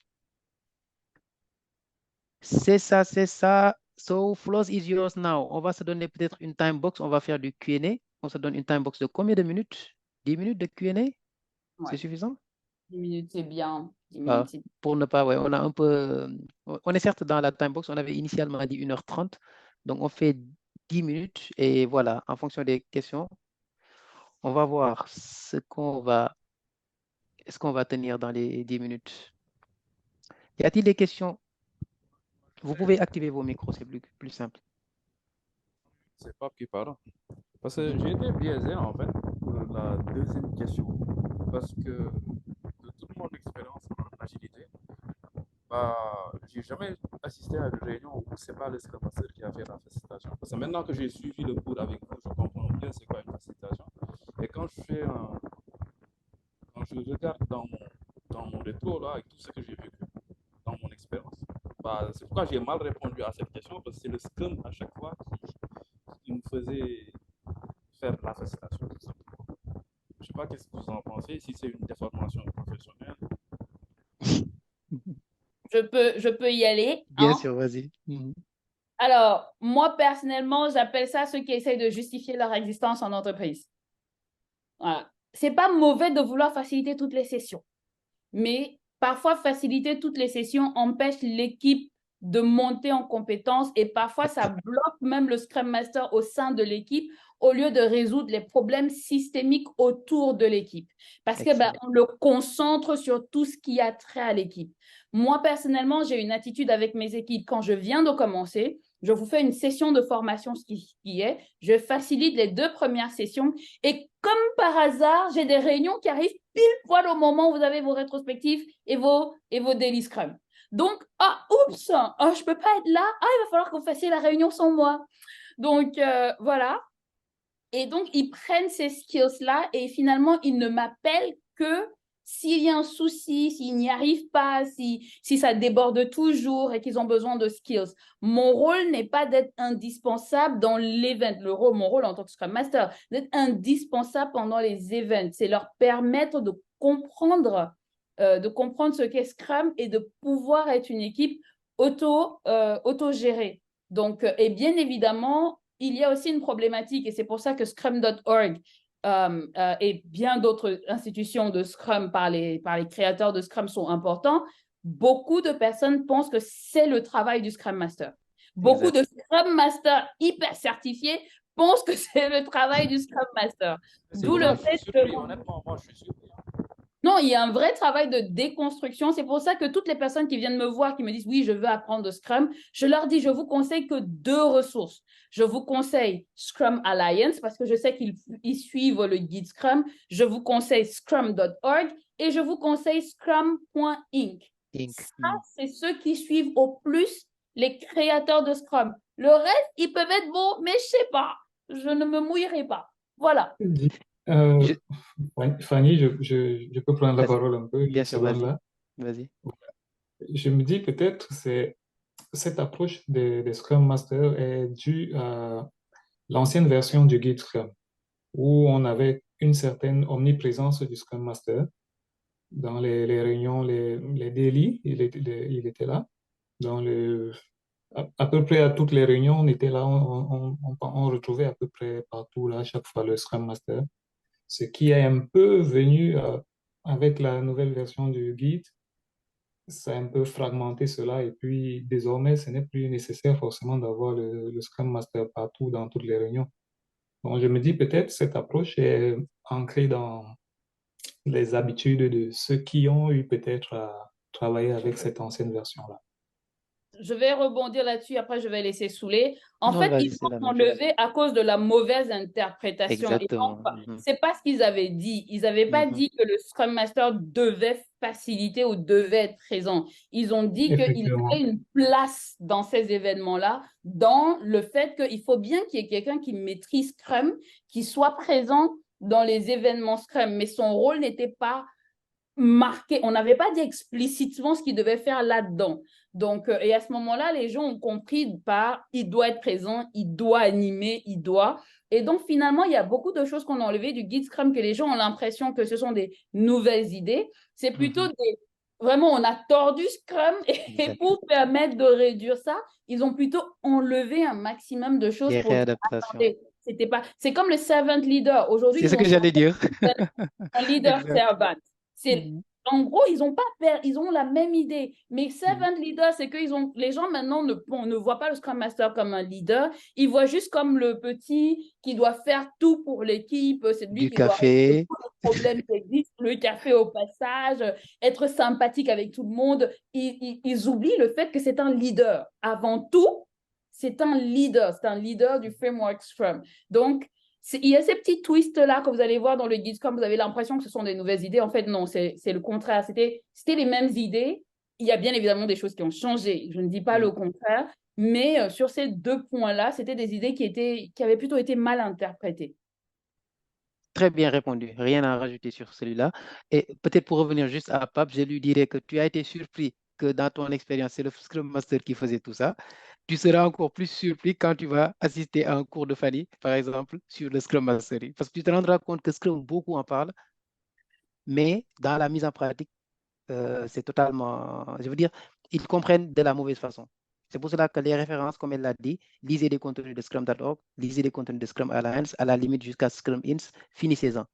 C'est ça, c'est ça. So, floor is yours now. On va se donner peut-être une time box. On va faire du Q&A. On se donne une time box de combien de minutes? 10 minutes de Q&A? Ouais. C'est suffisant? 10 minutes, c'est bien. 10 minutes, c'est... Pour ne pas, on a un peu... On est certes dans la time box. On avait initialement dit 1h30. Donc, on fait 10 minutes. Et voilà, en fonction des questions, on va voir est-ce qu'on va tenir dans les 10 minutes. Y a-t-il des questions? Vous pouvez activer vos micros, c'est plus simple. C'est pas qui parle. Parce que j'ai été biaisé en fait pour la deuxième question. Parce que de toute mon expérience en agilité, j'ai jamais assisté à une réunion où c'est pas le Scrum Master qui a fait la facilitation. Parce que maintenant que j'ai suivi le cours avec vous, je comprends bien c'est quoi une facilitation. Et quand quand je regarde dans mon rétro là, avec tout ce que j'ai vécu dans mon expérience, c'est pourquoi j'ai mal répondu à cette question, parce que c'est le Scrum à chaque fois qui me faisait faire la facilitation, tout simplement. Je sais pas qu'est-ce que vous en pensez, si c'est une déformation professionnelle. Je peux y aller. Bien Hein? sûr, vas-y. Alors, moi, personnellement, j'appelle ça ceux qui essayent de justifier leur existence en entreprise. Voilà. C'est pas mauvais de vouloir faciliter toutes les sessions, mais parfois, faciliter toutes les sessions empêche l'équipe de monter en compétences et parfois, ça bloque même le Scrum Master au sein de l'équipe au lieu de résoudre les problèmes systémiques autour de l'équipe. Parce que on le concentre sur tout ce qui a trait à l'équipe. Moi, personnellement, j'ai une attitude avec mes équipes. Quand je viens de commencer, je vous fais une session de formation, ce qui est. Je facilite les 2 premières sessions et comme par hasard, j'ai des réunions qui arrivent pile poil au moment où vous avez vos rétrospectives et vos daily scrum. Donc, oups, je peux pas être là. Il va falloir que vous fassiez la réunion sans moi. Donc, voilà. Et donc, ils prennent ces skills-là et finalement, ils ne m'appellent que s'il y a un souci, s'ils n'y arrivent pas, si ça déborde toujours et qu'ils ont besoin de skills. Mon rôle n'est pas d'être indispensable dans l'event. Mon rôle en tant que Scrum Master, d'être indispensable pendant les events. C'est leur permettre de comprendre ce qu'est Scrum et de pouvoir être une équipe auto-gérée. Donc, et bien évidemment, il y a aussi une problématique, et c'est pour ça que Scrum.org et bien d'autres institutions de Scrum par les créateurs de Scrum sont importants. Beaucoup de personnes pensent que c'est le travail du Scrum Master. Beaucoup de Scrum Masters hyper certifiés pensent que c'est le travail du Scrum Master. D'où le fait que... Honnêtement, moi, je suis surpris. Non, il y a un vrai travail de déconstruction. C'est pour ça que toutes les personnes qui viennent me voir, qui me disent « Oui, je veux apprendre de Scrum », je leur dis « Je vous conseille que 2 ressources. Je vous conseille Scrum Alliance parce que je sais qu'ils suivent le guide Scrum. Je vous conseille Scrum.org et je vous conseille Scrum.inc. Ça, c'est ceux qui suivent au plus les créateurs de Scrum. Le reste, ils peuvent être bons, mais je ne sais pas. Je ne me mouillerai pas. Voilà. Fanny, je peux prendre la parole un peu. Bien sûr, vas-y. Je me dis peut-être c'est cette approche des Scrum Masters est due à l'ancienne version du guide Scrum, où on avait une certaine omniprésence du Scrum Master dans les réunions, les daily, il était là. À peu près à toutes les réunions, on était là, on retrouvait à peu près partout là, chaque fois le Scrum Master. Ce qui est un peu venu avec la nouvelle version du guide, ça a un peu fragmenté cela et puis désormais, ce n'est plus nécessaire forcément d'avoir le Scrum Master partout dans toutes les réunions. Donc, je me dis peut-être cette approche est ancrée dans les habitudes de ceux qui ont eu peut-être à travailler avec cette ancienne version-là. Je vais rebondir là-dessus, après je vais laisser Souler. En fait, ils ont enlevé à cause de la mauvaise interprétation. Exactement. C'est pas ce qu'ils avaient dit. Ils n'avaient pas dit que le Scrum Master devait faciliter ou devait être présent. Ils ont dit qu'il avait une place dans ces événements-là, dans le fait qu'il faut bien qu'il y ait quelqu'un qui maîtrise Scrum, qui soit présent dans les événements Scrum, mais son rôle n'était pas marqué. On n'avait pas dit explicitement ce qu'il devait faire là-dedans. Donc, et à ce moment-là, les gens ont compris il doit être présent, il doit animer, il doit. Et donc, finalement, il y a beaucoup de choses qu'on a enlevées du guide Scrum que les gens ont l'impression que ce sont des nouvelles idées. C'est plutôt vraiment, on a tordu Scrum et pour permettre de réduire ça, ils ont plutôt enlevé un maximum de choses. Des réadaptations. C'est comme le servant leader. Aujourd'hui, c'est ce que j'allais dire. Un leader servant. C'est en gros, ils ont pas ils ont la même idée. Mais servant leader, c'est que les gens maintenant ne voient pas le Scrum Master comme un leader. Ils voient juste comme le petit qui doit faire tout pour l'équipe. C'est lui Du qui doit résoudre café. tous les problèmes qui existent, le café au passage, être sympathique avec tout le monde. Ils oublient le fait que c'est un leader. Avant tout, c'est un leader du framework Scrum. Donc, il y a ces petits twists-là que vous allez voir dans le guide Scrum, vous avez l'impression que ce sont des nouvelles idées. En fait, non, c'est le contraire. C'était les mêmes idées. Il y a bien évidemment des choses qui ont changé. Je ne dis pas le contraire. Mais sur ces 2 points-là, c'était des idées qui avaient plutôt été mal interprétées. Très bien répondu. Rien à rajouter sur celui-là. Et peut-être pour revenir juste à Pape, je lui dirais que tu as été surpris que dans ton expérience, c'est le Scrum Master qui faisait tout ça. Tu seras encore plus surpris quand tu vas assister à un cours de Fanny, par exemple, sur le Scrum Mastery. Parce que tu te rendras compte que Scrum, beaucoup en parlent, mais dans la mise en pratique, c'est totalement, je veux dire, ils comprennent de la mauvaise façon. C'est pour cela que les références, comme elle l'a dit, lisez des contenus de Scrum.org, lisez des contenus de Scrum Alliance, à la limite jusqu'à Scrum Inc., finissez-en.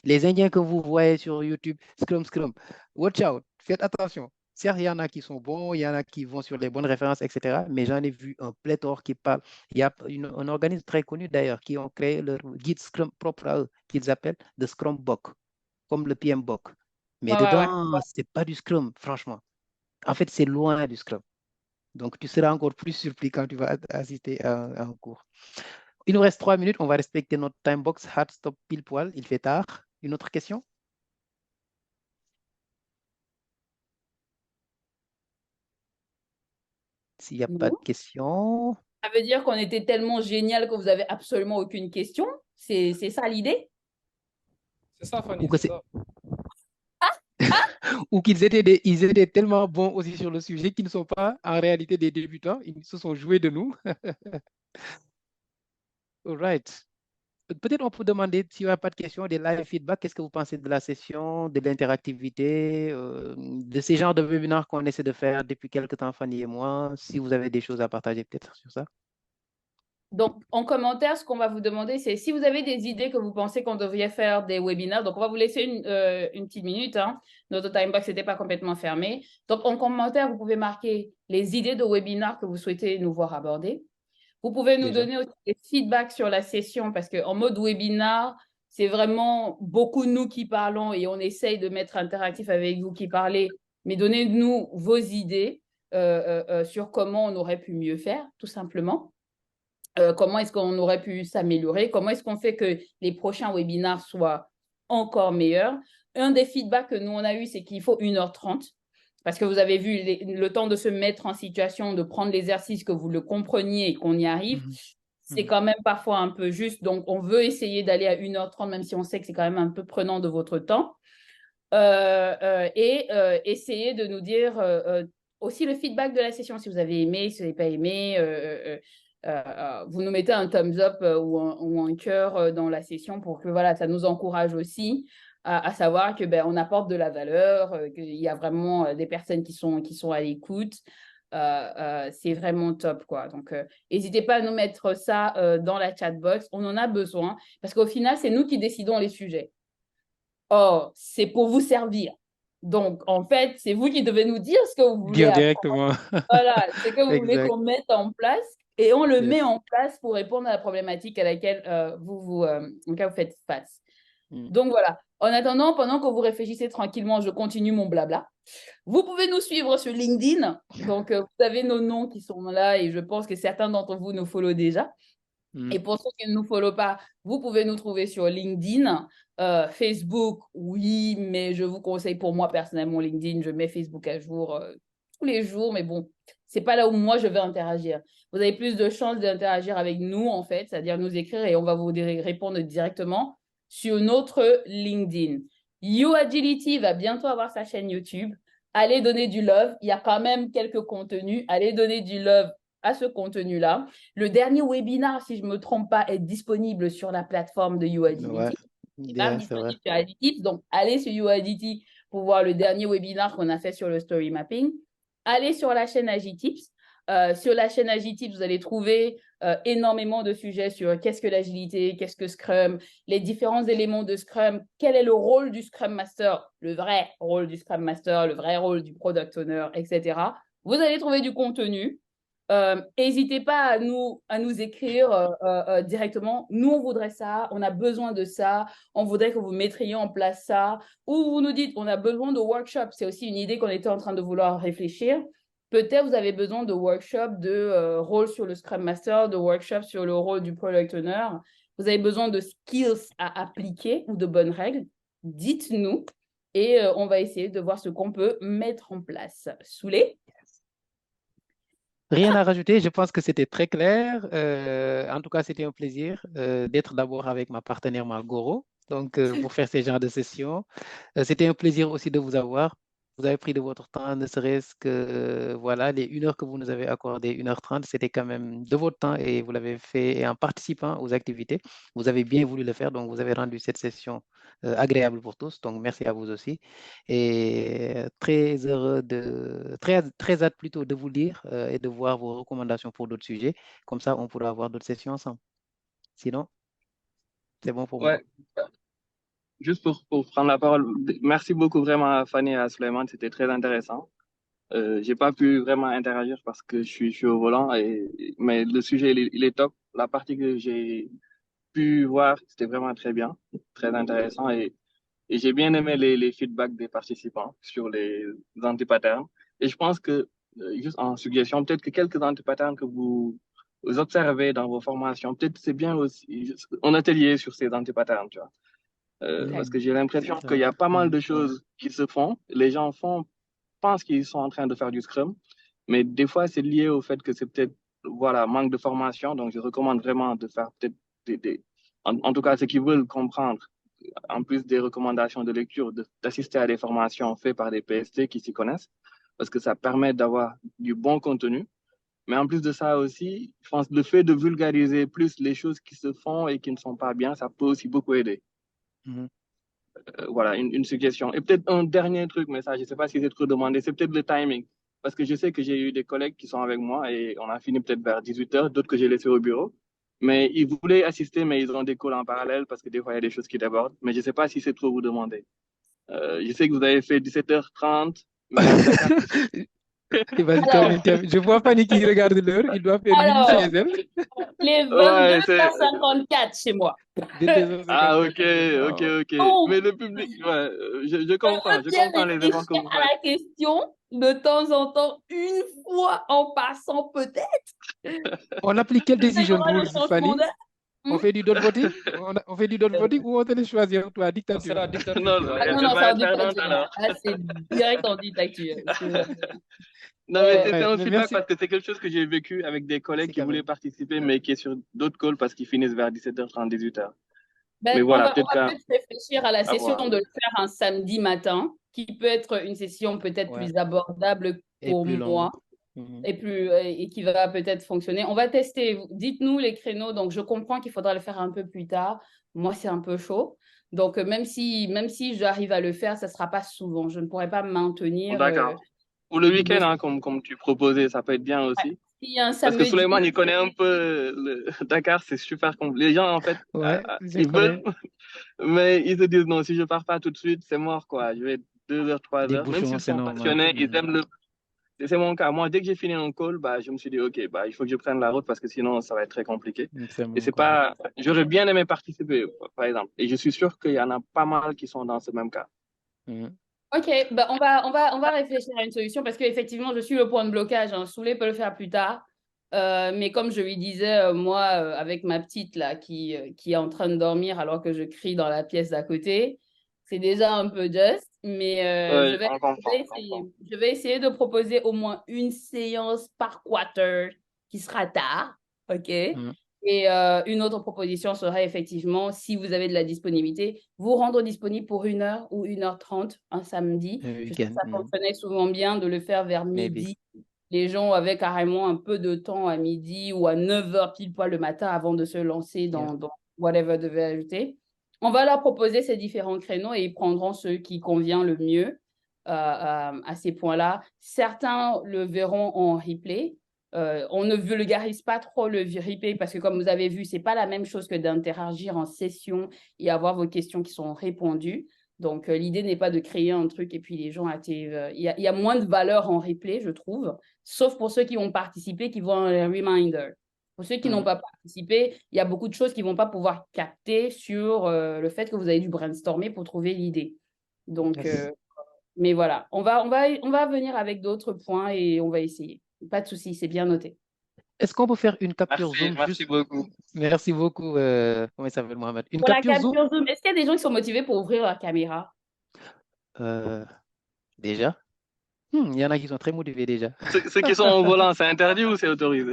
Les Indiens que vous voyez sur YouTube, Scrum, watch out, faites attention. Certes, il y en a qui sont bons, il y en a qui vont sur les bonnes références, etc. Mais j'en ai vu un pléthore qui parle. Il y a un organisme très connu d'ailleurs qui ont créé leur guide Scrum propre à eux, qu'ils appellent le Scrum Book, comme le PM Book. Mais dedans, c'est pas du Scrum, franchement. En fait, c'est loin du Scrum. Donc, tu seras encore plus surpris quand tu vas assister à un cours. Il nous reste 3 minutes. On va respecter notre time box. Hard stop pile poil. Il fait tard. Une autre question? S'il n'y a pas de questions. Ça veut dire qu'on était tellement génial que vous n'avez absolument aucune question? C'est ça l'idée? C'est ça, Fanny, Ou que c'est ça. ou qu'ils étaient, ils étaient tellement bons aussi sur le sujet qu'ils ne sont pas en réalité des débutants. Ils se sont joués de nous. All right. Peut-être on peut demander, s'il n'y a pas de questions, des live feedback, qu'est-ce que vous pensez de la session, de l'interactivité, de ces genres de webinaires qu'on essaie de faire depuis quelques temps, Fanny et moi, si vous avez des choses à partager peut-être sur ça. Donc, en commentaire, ce qu'on va vous demander, c'est si vous avez des idées que vous pensez qu'on devrait faire des webinaires. Donc, on va vous laisser une petite minute. Hein. Notre time box n'était pas complètement fermé. Donc, en commentaire, vous pouvez marquer les idées de webinaires que vous souhaitez nous voir aborder. Vous pouvez nous donner aussi des feedbacks sur la session parce qu'en mode webinar, c'est vraiment beaucoup nous qui parlons et on essaye de mettre interactif avec vous qui parlez. Mais donnez-nous vos idées sur comment on aurait pu mieux faire, tout simplement. Comment est-ce qu'on aurait pu s'améliorer? Comment est-ce qu'on fait que les prochains webinaires soient encore meilleurs? Un des feedbacks que nous, on a eu, c'est qu'il faut 1h30 parce que vous avez vu le temps de se mettre en situation, de prendre l'exercice, que vous le compreniez et qu'on y arrive. C'est quand même parfois un peu juste. Donc, on veut essayer d'aller à 1h30, même si on sait que c'est quand même un peu prenant de votre temps. Essayer de nous dire aussi le feedback de la session, si vous avez aimé, si vous n'avez pas aimé. Vous nous mettez un thumbs up ou un cœur dans la session pour que voilà, ça nous encourage aussi à savoir que on apporte de la valeur, qu'il y a vraiment des personnes qui sont à l'écoute. C'est vraiment top, quoi. Donc, n'hésitez pas à nous mettre ça dans la chat box. On en a besoin parce qu'au final, c'est nous qui décidons les sujets. Or, c'est pour vous servir. Donc, en fait, c'est vous qui devez nous dire ce que vous voulez. Dire directement. Voilà, c'est que vous voulez qu'on mette en place et on le met en place pour répondre à la problématique à laquelle vous faites face. Donc, voilà. En attendant, pendant que vous réfléchissez tranquillement, je continue mon blabla. Vous pouvez nous suivre sur LinkedIn. Donc, vous avez nos noms qui sont là et je pense que certains d'entre vous nous follow déjà. Et pour ceux qui ne nous follow pas, vous pouvez nous trouver sur LinkedIn, Facebook, oui, mais je vous conseille pour moi personnellement LinkedIn, je mets Facebook à jour tous les jours, mais bon, c'est pas là où moi je vais interagir. Vous avez plus de chances d'interagir avec nous en fait, c'est-à-dire nous écrire et on va vous répondre directement sur notre LinkedIn. YouAgility va bientôt avoir sa chaîne YouTube. Allez donner du love, il y a quand même quelques contenus, allez donner du love à ce contenu-là. Le dernier webinaire, si je ne me trompe pas, est disponible sur la plateforme de YouAgility. Ouais, Il est pas disponible sur Agitips. Donc, allez sur YouAgility pour voir le dernier webinaire qu'on a fait sur le story mapping. Allez sur la chaîne Agitips. Sur la chaîne Agitips, vous allez trouver énormément de sujets sur qu'est-ce que l'agilité, qu'est-ce que Scrum, les différents éléments de Scrum, quel est le rôle du Scrum Master, le vrai rôle du Scrum Master, le vrai rôle du Product Owner, etc. Vous allez trouver du contenu. N'hésitez pas à nous écrire directement. Nous, on voudrait ça, on a besoin de ça, on voudrait que vous mettriez en place ça. Ou vous nous dites, on a besoin de workshops. C'est aussi une idée qu'on était en train de vouloir réfléchir. Peut-être vous avez besoin de workshops de rôle sur le Scrum Master, de workshops sur le rôle du Product Owner. Vous avez besoin de skills à appliquer ou de bonnes règles. Dites-nous et on va essayer de voir ce qu'on peut mettre en place. Soulé? Rien à rajouter, je pense que c'était très clair. En tout cas, c'était un plaisir d'être d'abord avec ma partenaire Margoro, donc pour faire ce genre de session. C'était un plaisir aussi de vous avoir. Vous avez pris de votre temps, ne serait-ce que voilà, les 1 heure que vous nous avez accordé, 1h30, c'était quand même de votre temps et vous l'avez fait en participant aux activités. Vous avez bien voulu le faire, donc vous avez rendu cette session agréable pour tous. Donc merci à vous aussi. Et très heureux très hâte plutôt de vous lire et de voir vos recommandations pour d'autres sujets. Comme ça, on pourra avoir d'autres sessions ensemble. Sinon, c'est bon pour moi. Ouais, juste pour prendre la parole, merci beaucoup vraiment à Fanny et à Suleiman, c'était très intéressant. J'ai pas pu vraiment interagir parce que je suis au volant, mais le sujet, il est top. La partie que j'ai pu voir, c'était vraiment très bien, très intéressant et j'ai bien aimé les feedbacks des participants sur les antipatterns. Et je pense que, juste en suggestion, peut-être que quelques antipatterns que vous observez dans vos formations, peut-être c'est bien aussi un atelier sur ces antipatterns, tu vois. Parce que j'ai l'impression qu'il y a pas mal de choses qui se font. Les gens pensent qu'ils sont en train de faire du Scrum, mais des fois, c'est lié au fait que c'est peut-être, voilà, manque de formation. Donc, je recommande vraiment de faire peut-être en tout cas, ceux qui veulent comprendre, en plus des recommandations de lecture, d'assister à des formations faites par des PST qui s'y connaissent, parce que ça permet d'avoir du bon contenu. Mais en plus de ça aussi, je pense que le fait de vulgariser plus les choses qui se font et qui ne sont pas bien, ça peut aussi beaucoup aider. Voilà, une suggestion. Et peut-être un dernier truc, mais ça, je ne sais pas si c'est trop demandé, c'est peut-être le timing. Parce que je sais que j'ai eu des collègues qui sont avec moi et on a fini peut-être vers 18h, d'autres que j'ai laissés au bureau. Mais ils voulaient assister, mais ils ont des calls en parallèle parce que des fois, il y a des choses qui débordent. Mais je ne sais pas si c'est trop vous demander. Je sais que vous avez fait 17h30, mais à Dakar, Je vois Fanny qui regarde l'heure, il doit faire minuit Alors, chez elle. les ouais, 22h54 chez moi. Ah, ok. Donc, Mais le public, ouais, je comprends les efforts que vous à la question de temps en temps, une fois en passant peut-être. On applique quelle décision Ça y aura le rules, changement Fanny? d'heure. On fait du dot voting? On fait du dot voting ou on te laisse choisir, toi, C'est dictature? la dictature. Non, qui va- elle Non, va c'est en être perdante dictature. alors. Là, c'est direct en dictature. Non, mais c'était Ouais, un mais feedback merci. parce que c'est quelque chose que j'ai vécu avec des collègues C'est qui quand voulaient même. participer, mais qui est sur d'autres calls parce qu'ils finissent vers 17h30, 18h. Ben, Mais on voilà, va peut-être peut-être réfléchir à la à session voir. de le faire un samedi matin, qui peut être une session peut-être Ouais. plus abordable Et pour plus moi. longue. Et qui va peut-être fonctionner. On va tester. Dites-nous les créneaux. Donc, je comprends qu'il faudra le faire un peu plus tard. Moi, c'est un peu chaud. Donc, même si j'arrive à le faire, ça ne sera pas souvent. Je ne pourrai pas me maintenir. D'accord. Ou le week-end, bosser. hein, comme tu proposais, ça peut être bien aussi. S'il y a un Parce que samedi, Souleymane, il connaît un peu Dakar, c'est super compliqué. Les gens, en fait, Ouais, je ils veulent, connais. mais ils se disent non, si je pars pas tout de suite, c'est mort, quoi. Je vais 2 heures, 3 Les heures. Même bouchons, s'ils c'est sont normal. passionnés, ils aiment le. C'est mon cas. Moi, dès que j'ai fini un call, bah, je me suis dit, OK, bah, il faut que je prenne la route parce que sinon, ça va être très compliqué. C'est Et mon c'est cas. pas. J'aurais bien aimé participer, par exemple. Et je suis sûr qu'il y en a pas mal qui sont dans ce même cas. Ok, bah on va réfléchir à une solution parce qu'effectivement, je suis le point de blocage. Hein. Soulé peut le faire plus tard. Mais comme je lui disais, moi, avec ma petite là, qui est en train de dormir alors que je crie dans la pièce d'à côté, c'est déjà un peu juste. Mais Ouais, on comprend. je vais essayer de proposer au moins une séance par quarter qui sera tard. Ok. Et une autre proposition serait effectivement, si vous avez de la disponibilité, vous rendre disponible pour 1 heure ou 1h30 un samedi. Je sais que ça fonctionnait souvent bien de le faire vers midi. Les gens avaient carrément un peu de temps à midi ou à 9h pile poil le matin avant de se lancer dans whatever devait ajouter. On va leur proposer ces différents créneaux et ils prendront ceux qui convient le mieux à ces points-là. Certains le verront en replay. On ne vulgarise pas trop le replay parce que comme vous avez vu, c'est pas la même chose que d'interagir en session et avoir vos questions qui sont répondues. Donc, l'idée n'est pas de créer un truc et puis les gens... Il y a moins de valeur en replay, je trouve, sauf pour ceux qui ont participé, qui vont un reminder. Pour ceux qui n'ont pas participé, il y a beaucoup de choses qu'ils ne vont pas pouvoir capter sur le fait que vous avez dû brainstormer pour trouver l'idée. Donc, mais voilà, on va venir avec d'autres points et on va essayer. Pas de souci, c'est bien noté. Est-ce qu'on peut faire une capture Zoom Merci beaucoup. Merci beaucoup. Comment il s'appelle, Mohamed? Une Pour la capture Zoom? capture Zoom, est-ce qu'il y a des gens qui sont motivés pour ouvrir leur caméra? Déjà? Il y en a qui sont très motivés déjà. Ceux qui sont au volant, c'est interdit ou c'est autorisé?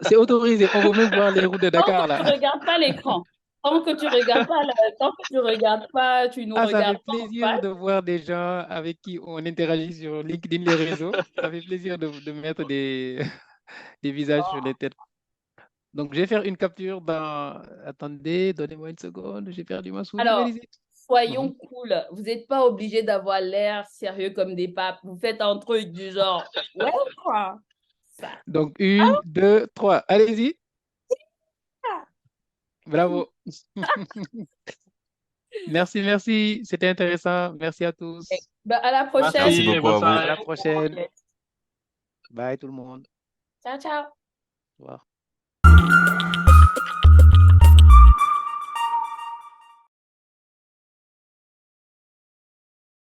C'est autorisé. On veut même voir les routes de Dakar Tant que tu là. ne regardes pas l'écran. Tant que tu regardes pas, tant que tu regardes pas, tu nous Ah, ça regardes fait pas en plaisir face. de voir des gens avec qui on interagit sur LinkedIn, les réseaux. Ça fait plaisir de mettre des visages sur les têtes. Donc, je vais faire une capture dans... Attendez, donnez-moi une seconde. J'ai perdu ma souris. Alors, Allez-y. soyons cool. Vous n'êtes pas obligé d'avoir l'air sérieux comme des papes. Vous faites un truc du genre, ouais, quoi. Ça. Donc, 1, 2, 3. Allez-y. Bravo. Merci, merci. C'était intéressant. Merci à tous. Ben, à la prochaine. Merci beaucoup à vous. À la prochaine. Bye tout le monde. Ciao, ciao. Au revoir.